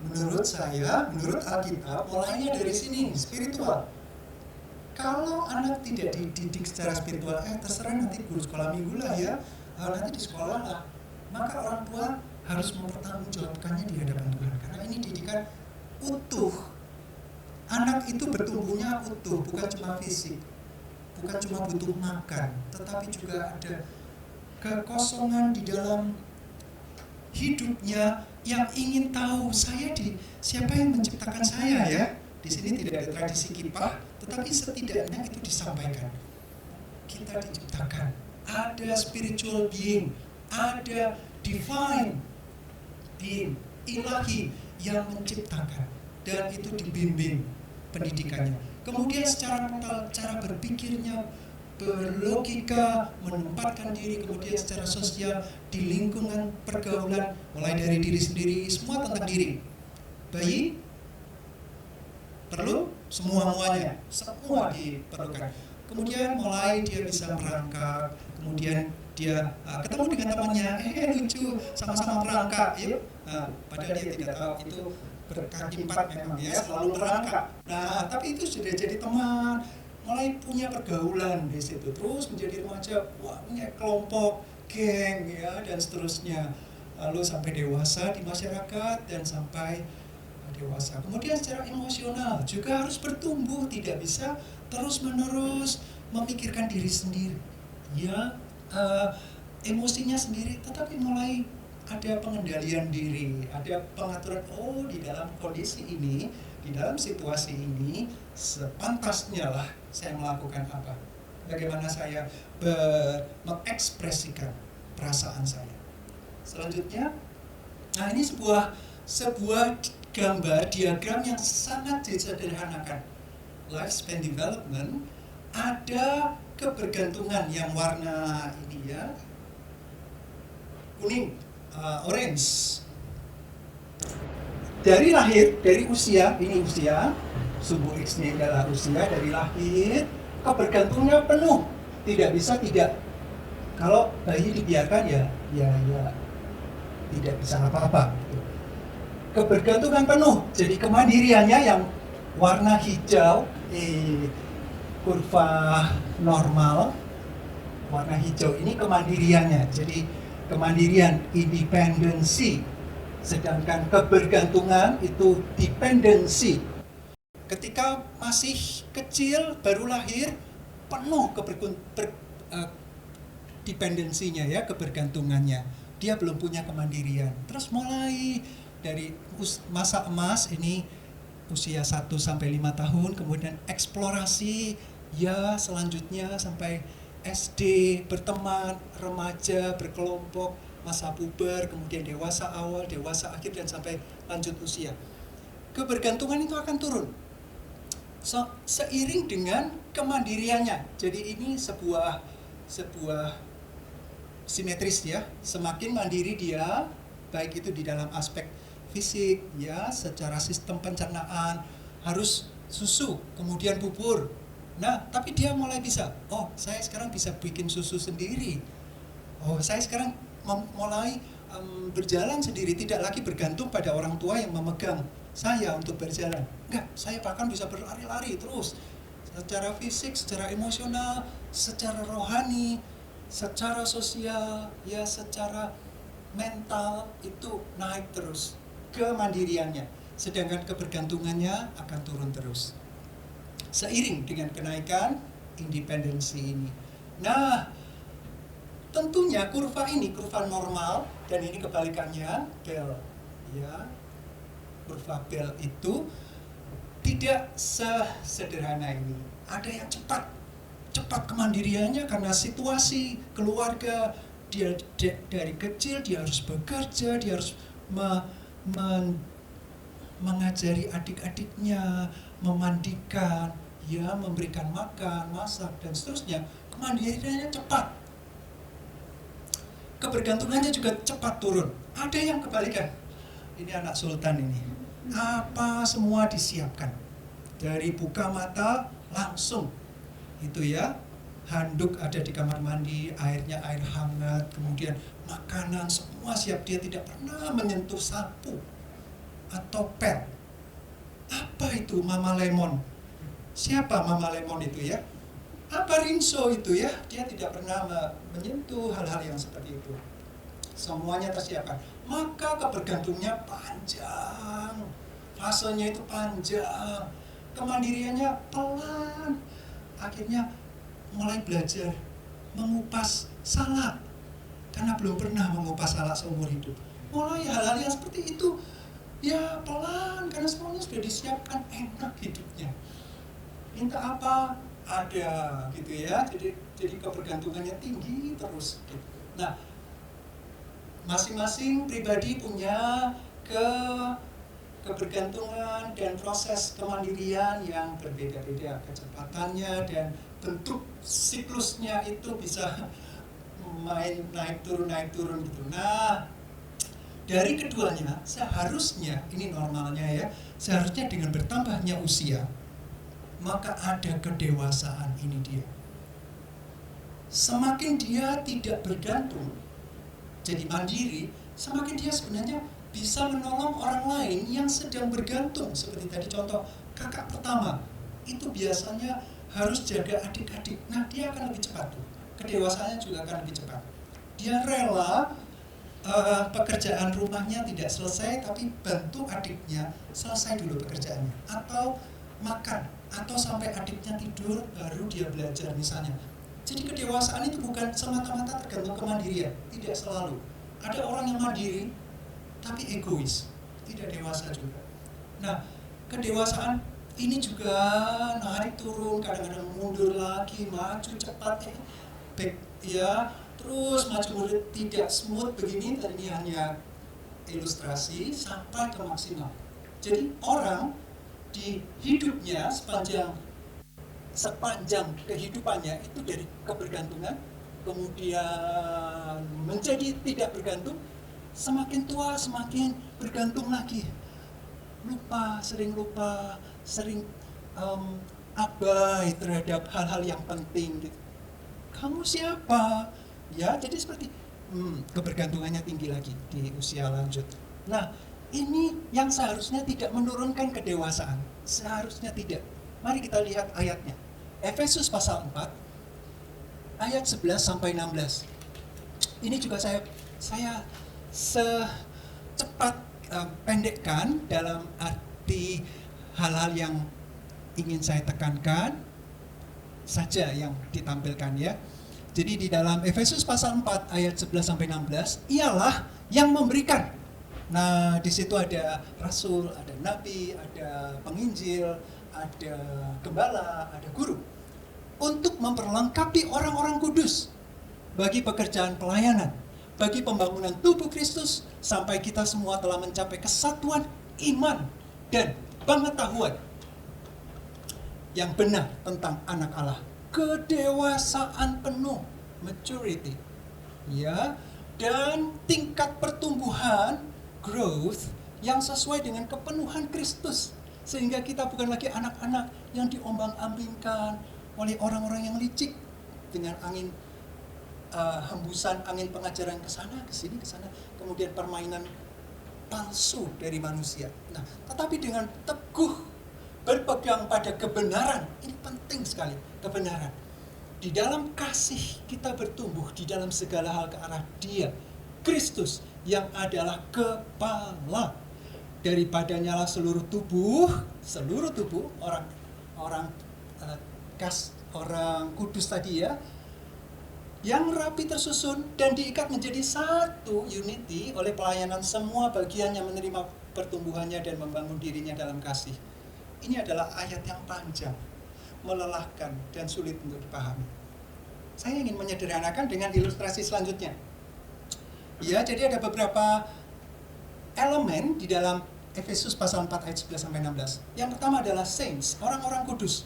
menurut saya, menurut Alkitab, mulainya dari sini, spiritual. Kalau anak tidak dididik secara spiritual, terserah nanti guru sekolah minggu lah ya, nanti di sekolah lah. Maka orang tua harus mempertanggungjawabkannya di hadapan Tuhan. Karena ini didikan utuh. Anak itu bertumbuhnya utuh, bukan cuma fisik, bukan cuma butuh makan, tetapi juga ada kekosongan di dalam hidupnya yang ingin tahu siapa yang menciptakan saya ya. Di sini tidak ada tradisi kippah, tetapi setidaknya itu disampaikan. Kita diciptakan, ada spiritual being, ada divine being, ilahi yang menciptakan, dan itu dibimbing pendidikannya. Kemudian secara mental, cara berpikirnya, berlogika, menempatkan diri, kemudian secara sosial di lingkungan pergaulan, mulai dari diri sendiri, semua tentang diri. Bayi perlu semua-muanya, semua diperlukan. Kemudian mulai dia bisa merangkak, kemudian dia ketemu dengan temannya, lucu, sama-sama merangkak, yuk. Padahal dia tidak tahu itu berkaki empat memang ya, selalu merangkak. Nah, tapi itu sudah jadi teman, mulai punya pergaulan di situ, terus menjadi remaja, punya kelompok, geng ya, dan seterusnya. Lalu sampai dewasa di masyarakat dan sampai dewasa. Kemudian secara emosional juga harus bertumbuh, tidak bisa terus-menerus memikirkan diri sendiri. Ya, emosinya sendiri, tetapi mulai ada pengendalian diri, ada pengaturan, di dalam kondisi ini, di dalam situasi ini, sepantasnya lah saya melakukan apa. Bagaimana saya mengekspresikan perasaan saya. Selanjutnya, nah ini sebuah gambar, diagram yang sangat disederhanakan. Lifespan development, ada kebergantungan yang warna ini ya, kuning, orange. Dari lahir, dari usia, ini usia, subuh X ini adalah usia dari lahir, kebergantungnya penuh, tidak bisa tidak. Kalau bayi dibiarkan ya tidak bisa apa-apa. Kebergantungan penuh, jadi kemandiriannya yang warna hijau, kurva normal, warna hijau ini kemandiriannya. Jadi kemandirian, independensi, Sedangkan kebergantungan itu dependensi. Ketika masih kecil, baru lahir, penuh dependensinya ya, kebergantungannya. Dia belum punya kemandirian. Terus mulai dari masa emas ini usia 1 sampai 5 tahun, kemudian eksplorasi ya selanjutnya sampai SD, berteman, remaja, berkelompok, masa puber, kemudian dewasa awal, dewasa akhir, dan sampai lanjut usia. Kebergantungan itu akan turun seiring dengan kemandiriannya. Jadi ini sebuah simetris ya. Semakin mandiri dia, baik itu di dalam aspek fisik ya, secara sistem pencernaan, harus susu, kemudian bubur. Nah, tapi dia mulai bisa, oh saya sekarang bisa bikin susu sendiri. Oh saya sekarang mulai berjalan sendiri, tidak lagi bergantung pada orang tua yang memegang saya untuk berjalan. Enggak, saya bahkan bisa berlari-lari terus. Secara fisik, secara emosional, secara rohani, secara sosial, ya secara mental itu naik terus kemandiriannya. Sedangkan kebergantungannya akan turun terus. Seiring dengan kenaikan independensi ini. Nah, tentunya kurva ini, kurva normal, dan ini kebalikannya, Bell. Ya, kurva Bell itu tidak sesederhana ini. Ada yang cepat kemandiriannya karena situasi keluarga, dia dari kecil dia harus bekerja, dia harus mengajari adik-adiknya, memandikan, ya, memberikan makan, masak, dan seterusnya. Kemandiriannya cepat. Kebergantungannya juga cepat turun. Ada yang kebalikan. Ini anak sultan ini. Apa semua disiapkan. Dari buka mata langsung. Itu ya. Handuk ada di kamar mandi, airnya air hangat, kemudian makanan semua siap. Dia tidak pernah menyentuh sapu atau pel. Apa itu Mama Lemon? Siapa Mama Lemon itu ya? Apa Rinso itu ya? Dia tidak pernah menyentuh hal-hal yang seperti itu. Semuanya tersiapkan. Maka kebergantungnya panjang. Fasenya itu panjang. Kemandiriannya pelan. Akhirnya mulai belajar mengupas salak. Karena belum pernah mengupas salak seumur hidup. Mulai hal-hal yang seperti itu. Ya pelan, karena semuanya sudah disiapkan, enak hidupnya. Minta apa? Ada gitu ya. Jadi kebergantungannya tinggi terus gitu. Nah, masing-masing pribadi punya kebergantungan dan proses kemandirian yang berbeda-beda, kecepatannya dan bentuk siklusnya itu bisa naik turun gitu. Nah, dari keduanya seharusnya, ini normalnya ya, seharusnya dengan bertambahnya usia maka ada kedewasaan. Ini dia. Semakin dia tidak bergantung, jadi mandiri, semakin dia sebenarnya bisa menolong orang lain yang sedang bergantung. Seperti tadi contoh kakak pertama, itu biasanya harus jaga adik-adik. Nah, dia akan lebih cepat tuh. Kedewasaannya juga akan lebih cepat. Dia rela pekerjaan rumahnya tidak selesai, tapi bantu adiknya selesai dulu pekerjaannya. Atau makan, atau sampai adiknya tidur baru dia belajar misalnya. Jadi kedewasaan itu bukan semata-mata tergantung kemandirian, tidak selalu. Ada orang yang mandiri tapi egois, tidak dewasa juga. Nah, kedewasaan ini juga naik turun, kadang-kadang mundur lagi, maju cepat ya, terus maju mundur, tidak smooth begini. Tadi ini hanya ilustrasi sampai ke maksimal. Jadi orang di hidupnya sepanjang kehidupannya itu dari kebergantungan kemudian menjadi tidak bergantung, semakin tua semakin bergantung lagi, sering abai terhadap hal-hal yang penting gitu. Kamu siapa? Ya, jadi seperti kebergantungannya tinggi lagi di usia lanjut. Nah, ini yang seharusnya tidak menurunkan kedewasaan, seharusnya tidak. Mari kita lihat ayatnya. Efesus pasal 4 ayat 11 sampai 16. Ini juga saya cepat pendekkan dalam arti hal-hal yang ingin saya tekankan saja yang ditampilkan ya. Jadi di dalam Efesus pasal 4 ayat 11 sampai 16, ialah yang memberikan. Nah, di situ ada rasul, ada nabi, ada penginjil, ada gembala, ada guru, untuk memperlengkapi orang-orang kudus bagi pekerjaan pelayanan, bagi pembangunan tubuh Kristus, sampai kita semua telah mencapai kesatuan iman dan pengetahuan yang benar tentang anak Allah, kedewasaan penuh, maturity, ya, dan tingkat pertumbuhan, growth, yang sesuai dengan kepenuhan Kristus, sehingga kita bukan lagi anak-anak yang diombang-ambingkan oleh orang-orang yang licik dengan angin hembusan angin pengajaran ke sana, ke sini, ke sana, kemudian permainan palsu dari manusia. Nah, tetapi dengan teguh berpegang pada kebenaran, ini penting sekali, kebenaran. Di dalam kasih kita bertumbuh di dalam segala hal ke arah Dia, Kristus, yang adalah kepala. Daripadanya lah seluruh tubuh orang kudus tadi ya, yang rapi tersusun dan diikat menjadi satu unity oleh pelayanan semua bagian yang menerima pertumbuhannya dan membangun dirinya dalam kasih. Ini adalah ayat yang panjang, melelahkan dan sulit untuk dipahami. Saya ingin menyederhanakan dengan ilustrasi selanjutnya. Ya, jadi ada beberapa elemen di dalam Efesus pasal 4 ayat 11 sampai 16. Yang pertama adalah saints, orang-orang kudus.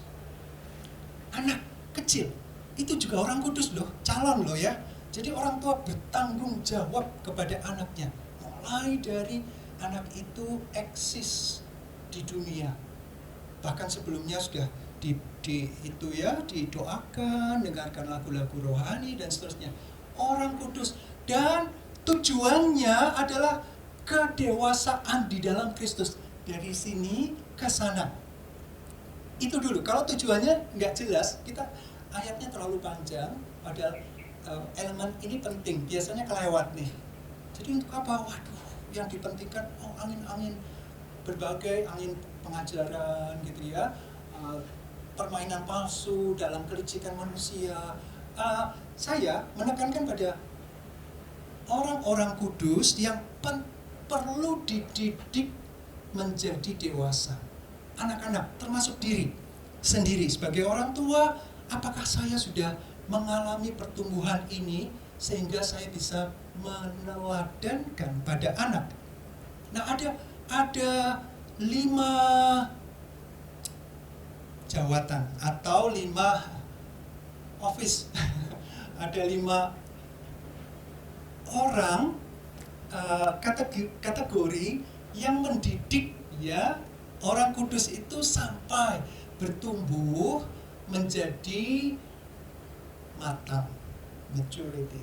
Anak kecil itu juga orang kudus loh, calon loh ya. Jadi orang tua bertanggung jawab kepada anaknya, mulai dari anak itu eksis di dunia, bahkan sebelumnya sudah didoakan, dengarkan lagu-lagu rohani dan seterusnya. Orang kudus, dan tujuannya adalah kedewasaan di dalam Kristus. Dari sini ke sana. Itu dulu. Kalau tujuannya nggak jelas, kita ayatnya terlalu panjang, padahal elemen ini penting, biasanya kelewat nih. Jadi untuk apa? Waduh, yang dipentingkan angin-angin, berbagai angin pengajaran gitu ya, permainan palsu dalam kelicikan manusia. Saya menekankan pada orang-orang kudus yang perlu dididik menjadi dewasa. Anak-anak, termasuk diri sendiri sebagai orang tua. Apakah saya sudah mengalami pertumbuhan ini sehingga saya bisa meneladankan pada anak? Nah, ada 5 jawatan atau 5 office. Ada 5 orang kategori yang mendidik ya orang kudus itu sampai bertumbuh menjadi matang, maturity.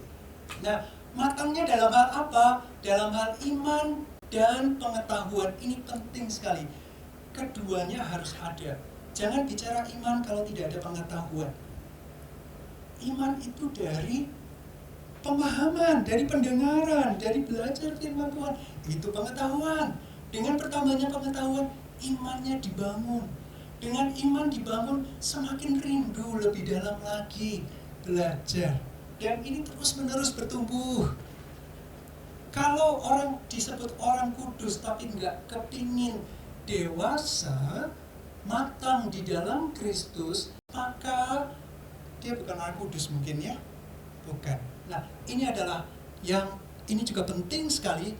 Nah, matangnya dalam hal apa? Dalam hal iman dan pengetahuan. Ini penting sekali. Keduanya harus ada. Jangan bicara iman kalau tidak ada pengetahuan. Iman itu dari pemahaman, dari pendengaran, dari belajar firman Tuhan. Itu pengetahuan. Dengan bertambahnya pengetahuan, imannya dibangun. Dengan iman dibangun, semakin rindu lebih dalam lagi belajar. Dan ini terus-menerus bertumbuh. Kalau orang disebut orang kudus tapi nggak kepingin dewasa, matang di dalam Kristus, maka dia bukan orang kudus mungkin ya. Bukan. Nah, ini adalah ini juga penting sekali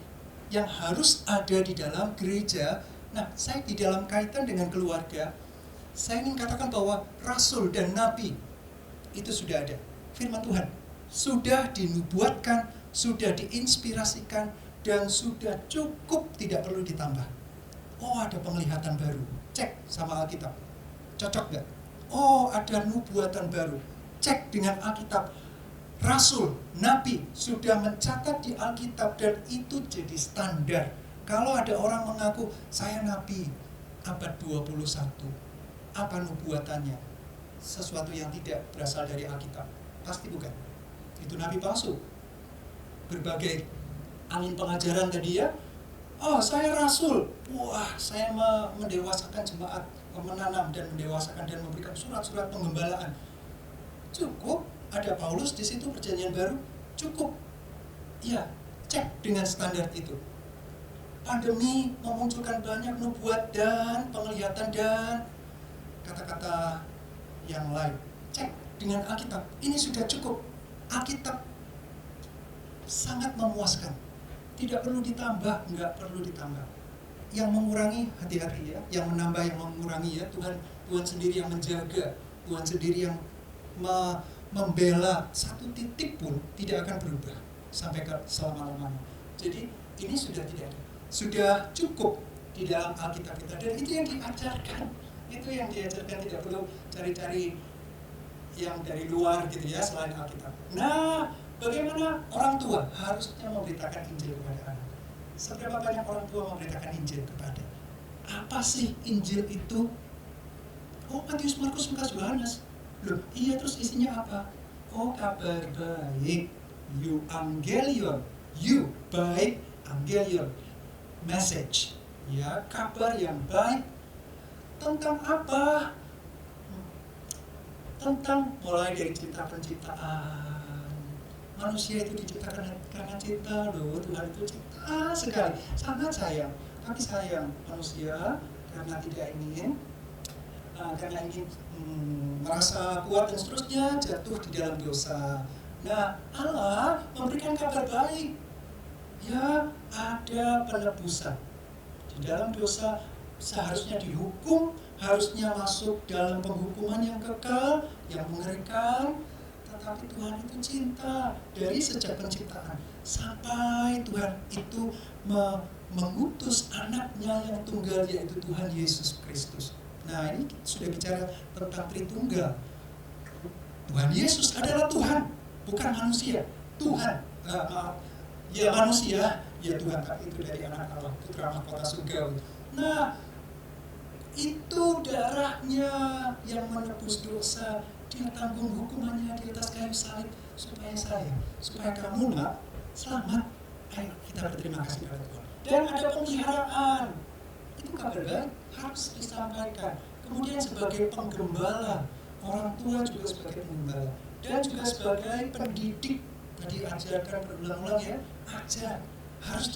yang harus ada di dalam gereja. Nah, saya di dalam kaitan dengan keluarga, saya ingin katakan bahwa rasul dan nabi itu sudah ada. Firman Tuhan sudah dinubuatkan, sudah diinspirasikan, dan sudah cukup, tidak perlu ditambah. Oh, ada penglihatan baru, cek sama Alkitab, cocok gak? Oh, ada nubuatan baru, cek dengan Alkitab. Rasul, nabi sudah mencatat di Alkitab dan itu jadi standar. Kalau ada orang mengaku saya nabi abad 21, apa nubuatannya? Sesuatu yang tidak berasal dari Alkitab. Pasti bukan. Itu nabi palsu. Berbagai angin pengajaran tadi ya, Oh, saya rasul. Wah, saya mendewasakan jemaat, menanam dan mendewasakan dan memberikan surat-surat penggembalaan. Cukup, ada Paulus di situ, perjanjian baru, cukup. Ya, cek dengan standar itu. Pandemi memunculkan banyak nubuat dan penglihatan dan kata-kata yang lain. Cek dengan Alkitab. Ini sudah cukup. Alkitab sangat memuaskan. Tidak perlu ditambah, enggak perlu ditambah. Yang mengurangi hati-hati ya, yang menambah, yang mengurangi ya. Tuhan sendiri yang menjaga, Tuhan sendiri yang membela. Satu titik pun tidak akan berubah sampai ke selama-lamanya. Jadi ini sudah tidak ada. Sudah cukup di dalam Alkitab kita, dan itu yang diajarkan. Itu yang diajarkan, tidak perlu cari-cari yang dari luar gitu ya, selain Alkitab. Nah, bagaimana orang tua harusnya memberitakan Injil kepada anak? Seberapa banyak orang tua memberitakan Injil kepada? Apa sih Injil itu? Oh, Matius, Markus, Lukas, Yohanes. Loh, iya, terus isinya apa? Oh, kabar baik. Euangelion. You, baik, angelion. Message. Ya, kabar yang baik. Tentang apa? Tentang mulai dari cerita penciptaan. Manusia itu diciptakan karena cinta loh. Tuhan itu cinta sekali, sangat sayang. Tapi sayang manusia karena tidak ingin, karena ingin merasa kuat dan seterusnya, jatuh di dalam dosa. Nah, Allah memberikan kabar baik. Ya, ada penebusan. Di dalam dosa seharusnya dihukum, harusnya masuk dalam penghukuman yang kekal, yang mengerikan. Tetapi Tuhan itu cinta dari sejak penciptaan sampai Tuhan itu mengutus anaknya yang tunggal, yaitu Tuhan Yesus Kristus. Nah, ini sudah bicara tentang Tritunggal. Tuhan Yesus adalah Tuhan, bukan manusia. Tuhan, ya manusia, ya Tuhan, itu dari anak Allah, putra mahkota surgawi. Nah, itu darahnya yang menebus dosa. Dia tanggung hukumannya di atas kayu salib supaya kamu nak selamat. Ayo kita berterima kasih kepada Tuhan. Dan ada pemeliharaan. Itu kabar baik, harus disampaikan. Kemudian sebagai penggembala, orang tua juga sebagai penggembala, dan juga sebagai pendidik. Tadi ajarkan berulang-ulang ya, ajar, harus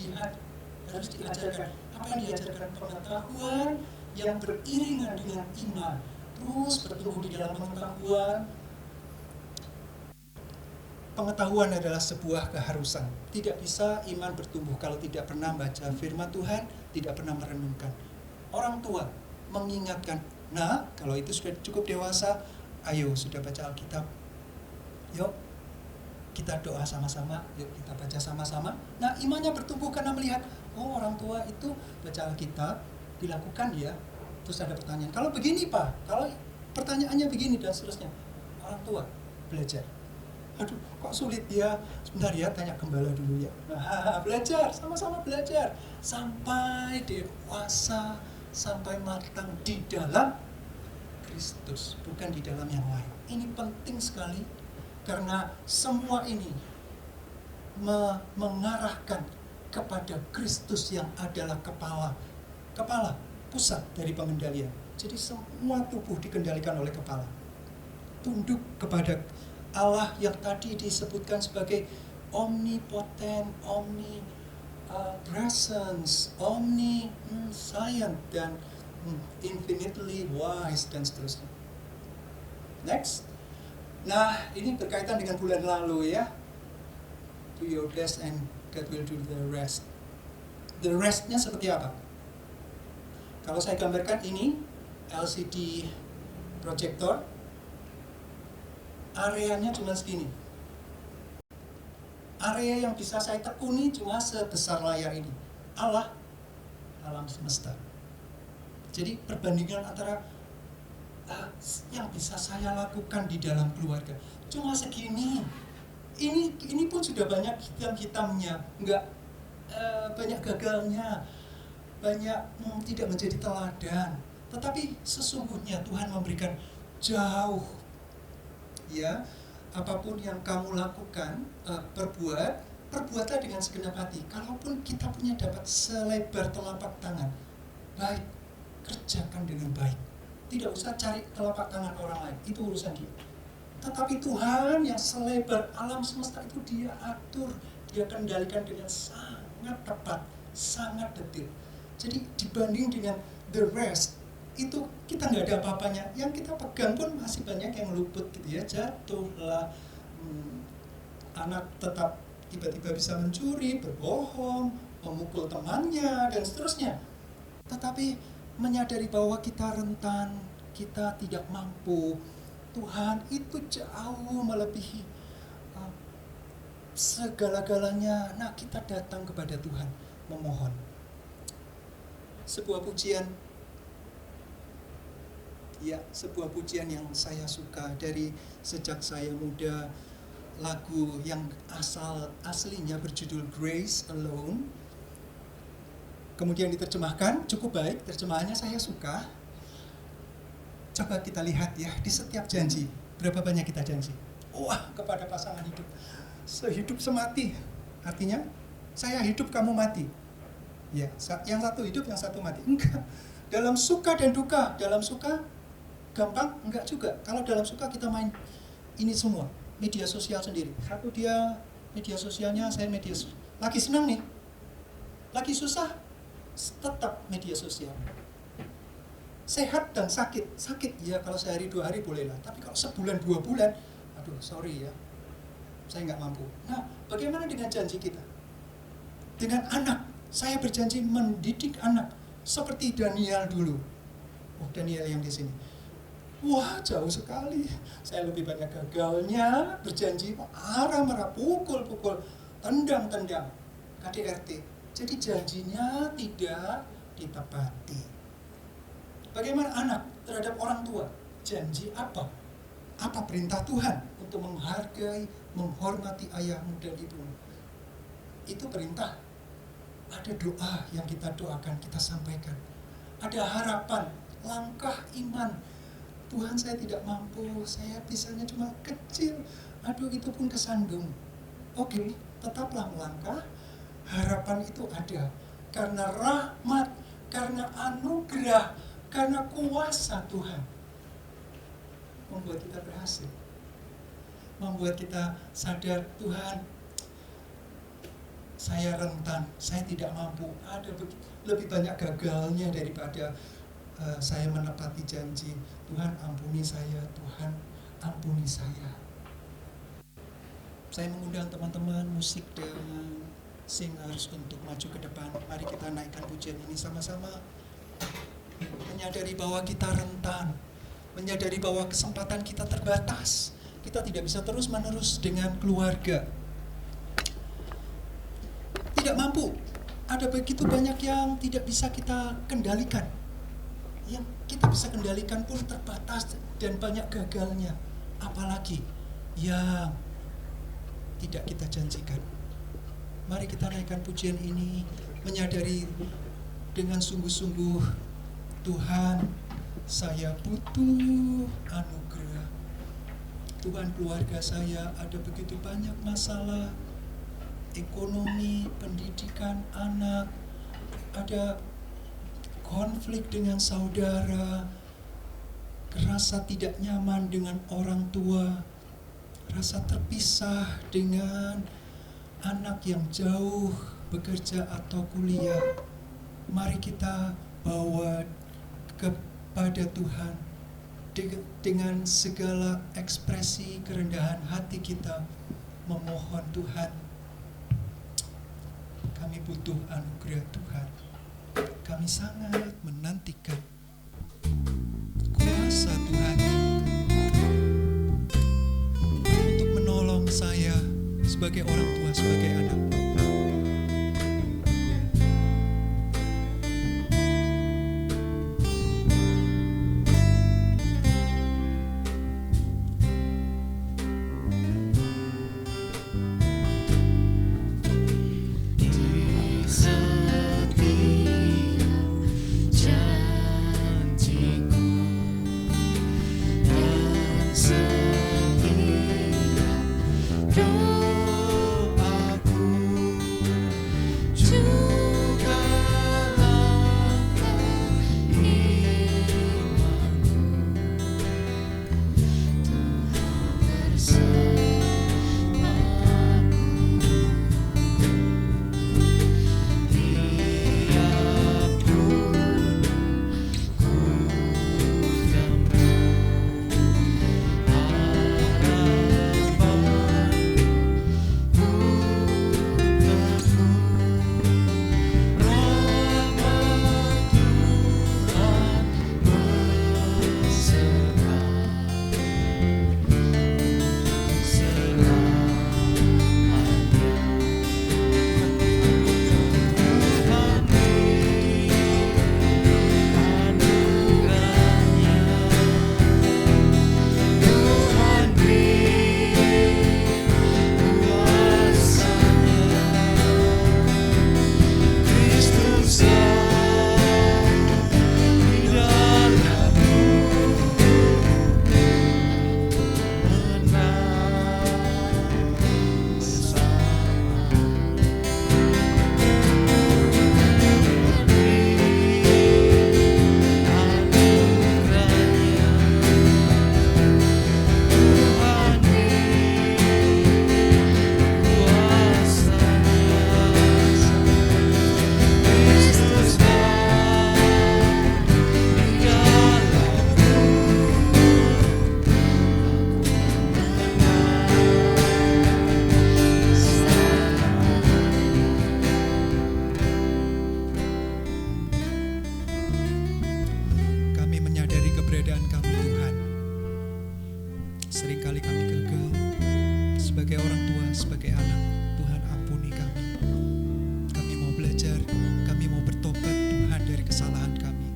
diajarkan. Apa yang diajarkan? Pengetahuan yang beriringan dengan iman, terus bertumbuh di dalam pengetahuan. Pengetahuan adalah sebuah keharusan. Tidak bisa iman bertumbuh kalau tidak pernah baca firman Tuhan, tidak pernah merenungkan. Orang tua mengingatkan, nah kalau itu sudah cukup dewasa, ayo sudah baca Alkitab, yuk kita doa sama-sama, yuk kita baca sama-sama. Nah, imannya bertumbuh karena melihat, oh orang tua itu baca Alkitab, dilakukan ya. Terus ada pertanyaan, kalau begini Pak, kalau pertanyaannya begini dan seterusnya. Orang tua belajar. Aduh, kok sulit ya? Sebentar ya, tanya gembala dulu ya. Nah, belajar, sama-sama belajar. Sampai dewasa, sampai matang di dalam Kristus, bukan di dalam yang lain. Ini penting sekali. Karena semua ini mengarahkan kepada Kristus yang adalah kepala, pusat dari pengendalian. Jadi semua tubuh dikendalikan oleh kepala. Tunduk kepada Allah yang tadi disebutkan sebagai omnipotent, presence, omniscient, dan infinitely wise, dan seterusnya. Next. Nah, ini berkaitan dengan bulan lalu ya. Do your best and God will do the rest. The rest-nya seperti apa? Kalau saya gambarkan ini LCD projector, areanya cuma segini. Area yang bisa saya tekuni cuma sebesar layar ini. Allah, alam semesta. Jadi perbandingan antara yang bisa saya lakukan di dalam keluarga cuma segini. Ini pun sudah banyak hitam-hitamnya, enggak banyak gagalnya, banyak tidak menjadi teladan. Tetapi sesungguhnya Tuhan memberikan jauh. Ya, apapun yang kamu lakukan, perbuat, perbuatlah dengan segenap hati. Kalaupun kita punya dapat selebar telapak tangan, baik, kerjakan dengan baik. Tidak usah cari telapak tangan orang lain, itu urusan dia. Tetapi Tuhan yang selebar alam semesta itu dia atur, dia kendalikan dengan sangat tepat, sangat detail. Jadi dibanding dengan the rest, itu kita nggak ada apa-apanya. Yang kita pegang pun masih banyak yang luput gitu ya, jatuhlah. Anak tetap tiba-tiba bisa mencuri, berbohong, memukul temannya, dan seterusnya. Tetapi menyadari bahwa kita rentan, kita tidak mampu, Tuhan itu jauh melebihi segala-galanya. Nah, kita datang kepada Tuhan memohon. Sebuah pujian yang saya suka dari sejak saya muda, lagu yang aslinya berjudul Grace Alone, kemudian diterjemahkan cukup baik, terjemahannya saya suka. Coba kita lihat ya, di setiap janji, berapa banyak kita janji? Wah, kepada pasangan hidup, sehidup semati, artinya saya hidup kamu mati. Ya, yang satu hidup, yang satu mati. Enggak. Dalam suka dan duka, dalam suka gampang, enggak juga. Kalau dalam suka kita main ini semua, media sosial sendiri. Satu dia media sosialnya, saya media sosial. Lagi senang nih, lagi susah, tetap media sosial. Sehat dan sakit ya kalau sehari 2 hari bolehlah. Tapi kalau sebulan 2 bulan, aduh sorry ya, saya nggak mampu. Nah, bagaimana dengan janji kita? Dengan anak, saya berjanji mendidik anak seperti Daniel dulu. Oh, Daniel yang di sini. Wah, jauh sekali. Saya lebih banyak gagalnya, berjanji marah-marah, pukul-pukul, tendang-tendang, KDRT. Jadi janjinya tidak ditepati. Bagaimana anak terhadap orang tua? Janji apa? Apa perintah Tuhan untuk menghargai, menghormati ayahmu dan ibumu? Itu perintah. Ada doa yang kita doakan, kita sampaikan. Ada harapan, langkah iman. Tuhan, saya tidak mampu, saya bisanya cuma kecil. Aduh, itu pun kesandung. Oke, tetaplah melangkah. Harapan itu ada. Karena rahmat, karena anugerah, karena kuasa Tuhan. Membuat kita berhasil. Membuat kita sadar, Tuhan, saya rentan, saya tidak mampu. Ada lebih banyak gagalnya daripada saya menepati janji. Tuhan ampuni saya, Tuhan ampuni saya. Saya mengundang teman-teman musik dan singers untuk maju ke depan. Mari kita naikkan pujian ini sama-sama. Menyadari bahwa kita rentan, menyadari bahwa kesempatan kita terbatas. Kita tidak bisa terus-menerus dengan keluarga. Tidak mampu. Ada begitu banyak yang tidak bisa kita kendalikan. Yang kita bisa kendalikan pun terbatas dan banyak gagalnya. Apalagi yang tidak kita janjikan. Mari kita naikkan pujian ini, menyadari dengan sungguh-sungguh, Tuhan, saya butuh anugerah. Tuhan, keluarga saya ada begitu banyak masalah, ekonomi, pendidikan anak, ada konflik dengan saudara, rasa tidak nyaman dengan orang tua, rasa terpisah dengan anak yang jauh bekerja atau kuliah. Mari kita bawa kepada Tuhan dengan segala ekspresi kerendahan hati kita, memohon Tuhan, kami butuh anugerah Tuhan. Kami sangat menantikan kuasa Tuhan untuk menolong saya sebagai orang tua, sebagai anak. Doaku sebagai orang tua, sebagai anak, Tuhan ampuni kami. Kami mau belajar, kami mau bertobat Tuhan dari kesalahan kami.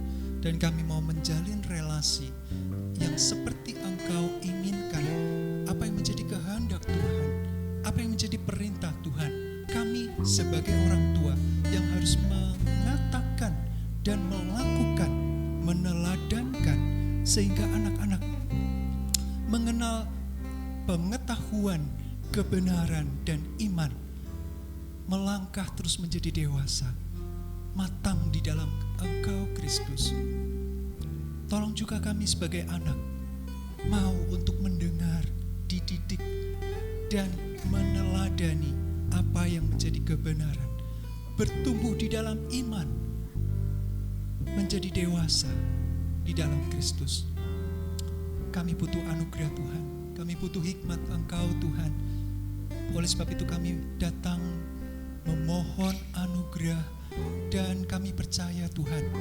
Dan kami mau menjalin relasi yang seperti Engkau inginkan. Apa yang menjadi kehendak Tuhan, apa yang menjadi perintah Tuhan. Kami sebagai orang tua yang harus mengatakan dan melakukan, meneladankan, sehingga anak-anak mengenal pengetahuan, kebenaran, dan iman, melangkah terus menjadi dewasa, matang di dalam Engkau Kristus. Tolong juga kami sebagai anak mau untuk mendengar, dididik, dan meneladani apa yang menjadi kebenaran, bertumbuh di dalam iman, menjadi dewasa di dalam Kristus. Kami butuh anugerah Tuhan, kami butuh hikmat Engkau Tuhan. Oleh sebab itu kami datang memohon anugerah, dan kami percaya Tuhan,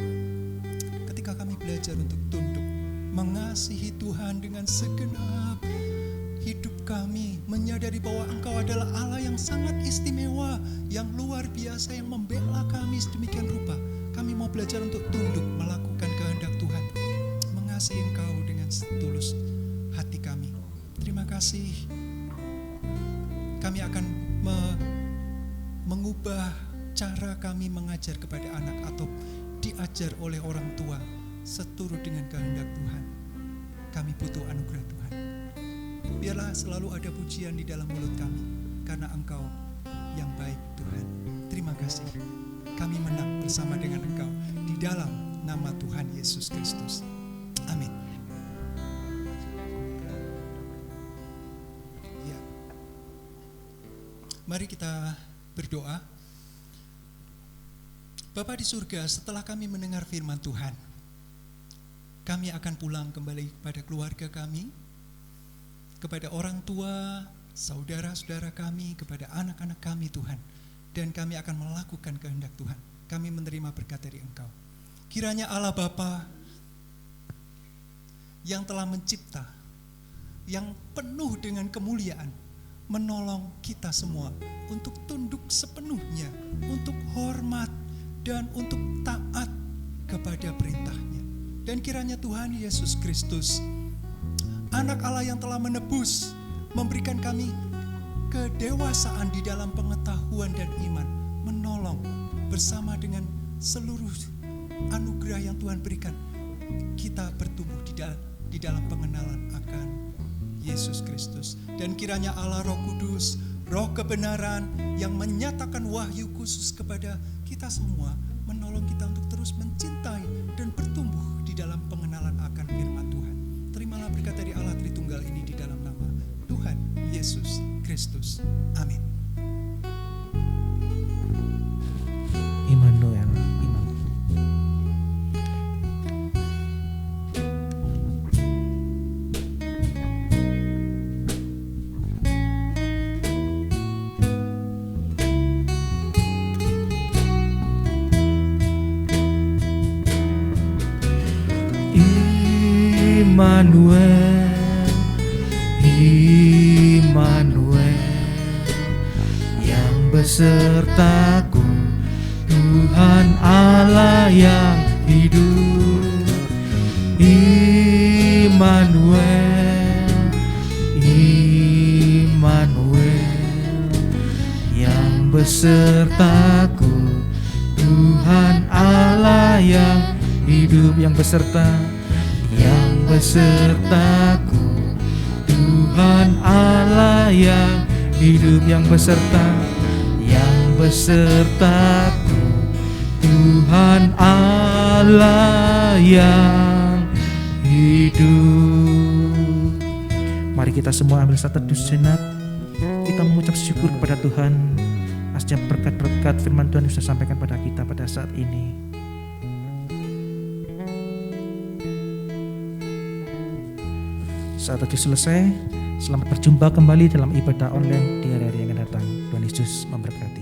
ketika kami belajar untuk tunduk, mengasihi Tuhan dengan segenap hidup kami, menyadari bahwa Engkau adalah Allah yang sangat istimewa, yang luar biasa, yang membela kami sedemikian rupa. Kami mau belajar untuk tunduk, melakukan kehendak Tuhan, mengasihi Engkau dengan setulus hati kami. Terima kasih. Kami akan mengubah cara kami mengajar kepada anak atau diajar oleh orang tua seturut dengan kehendak Tuhan. Kami butuh anugerah Tuhan. Biarlah selalu ada pujian di dalam mulut kami, karena Engkau yang baik Tuhan. Terima kasih. Kami menang bersama dengan Engkau di dalam nama Tuhan Yesus Kristus. Amin. Ya. Mari kita berdoa. Bapa di surga, setelah kami mendengar firman Tuhan, kami akan pulang kembali kepada keluarga kami, kepada orang tua, saudara-saudara kami, kepada anak-anak kami Tuhan. Dan kami akan melakukan kehendak Tuhan. Kami menerima berkat dari Engkau. Kiranya Allah Bapa yang telah mencipta, yang penuh dengan kemuliaan, menolong kita semua untuk tunduk sepenuhnya, untuk hormat dan untuk taat kepada perintahnya. Dan kiranya Tuhan Yesus Kristus, Anak Allah yang telah menebus, memberikan kami kedewasaan di dalam pengetahuan dan iman, menolong bersama dengan seluruh anugerah yang Tuhan berikan, kita bertumbuh di dalam pengenalan akan Yesus Kristus. Dan kiranya Allah Roh Kudus, Roh kebenaran yang menyatakan wahyu khusus kepada kita semua, menolong kita untuk terus mencintai dan bertumbuh di dalam pengenalan akan firman Tuhan. Terimalah berkat dari Allah Tritunggal ini di dalam nama Tuhan Yesus Kristus. Amin. Immanuel, Imam. Immanuel, Immanuel, yang besertaku, Tuhan Allah yang hidup. Immanuel, Immanuel, yang besertaku, Tuhan Allah yang hidup, yang besertaku, Tuhan Allah yang hidup, yang besertaku, Tuhan Allah yang hidup. Mari kita semua ambil satu teduh sejenak. Kita mengucap syukur kepada Tuhan atas setiap berkat-berkat firman Tuhan yang sudah sampaikan pada kita pada saat ini. Saat teduh selesai, selamat berjumpa kembali dalam ibadah online di hari-hari yang akan datang. Tuhan Yesus memberkati.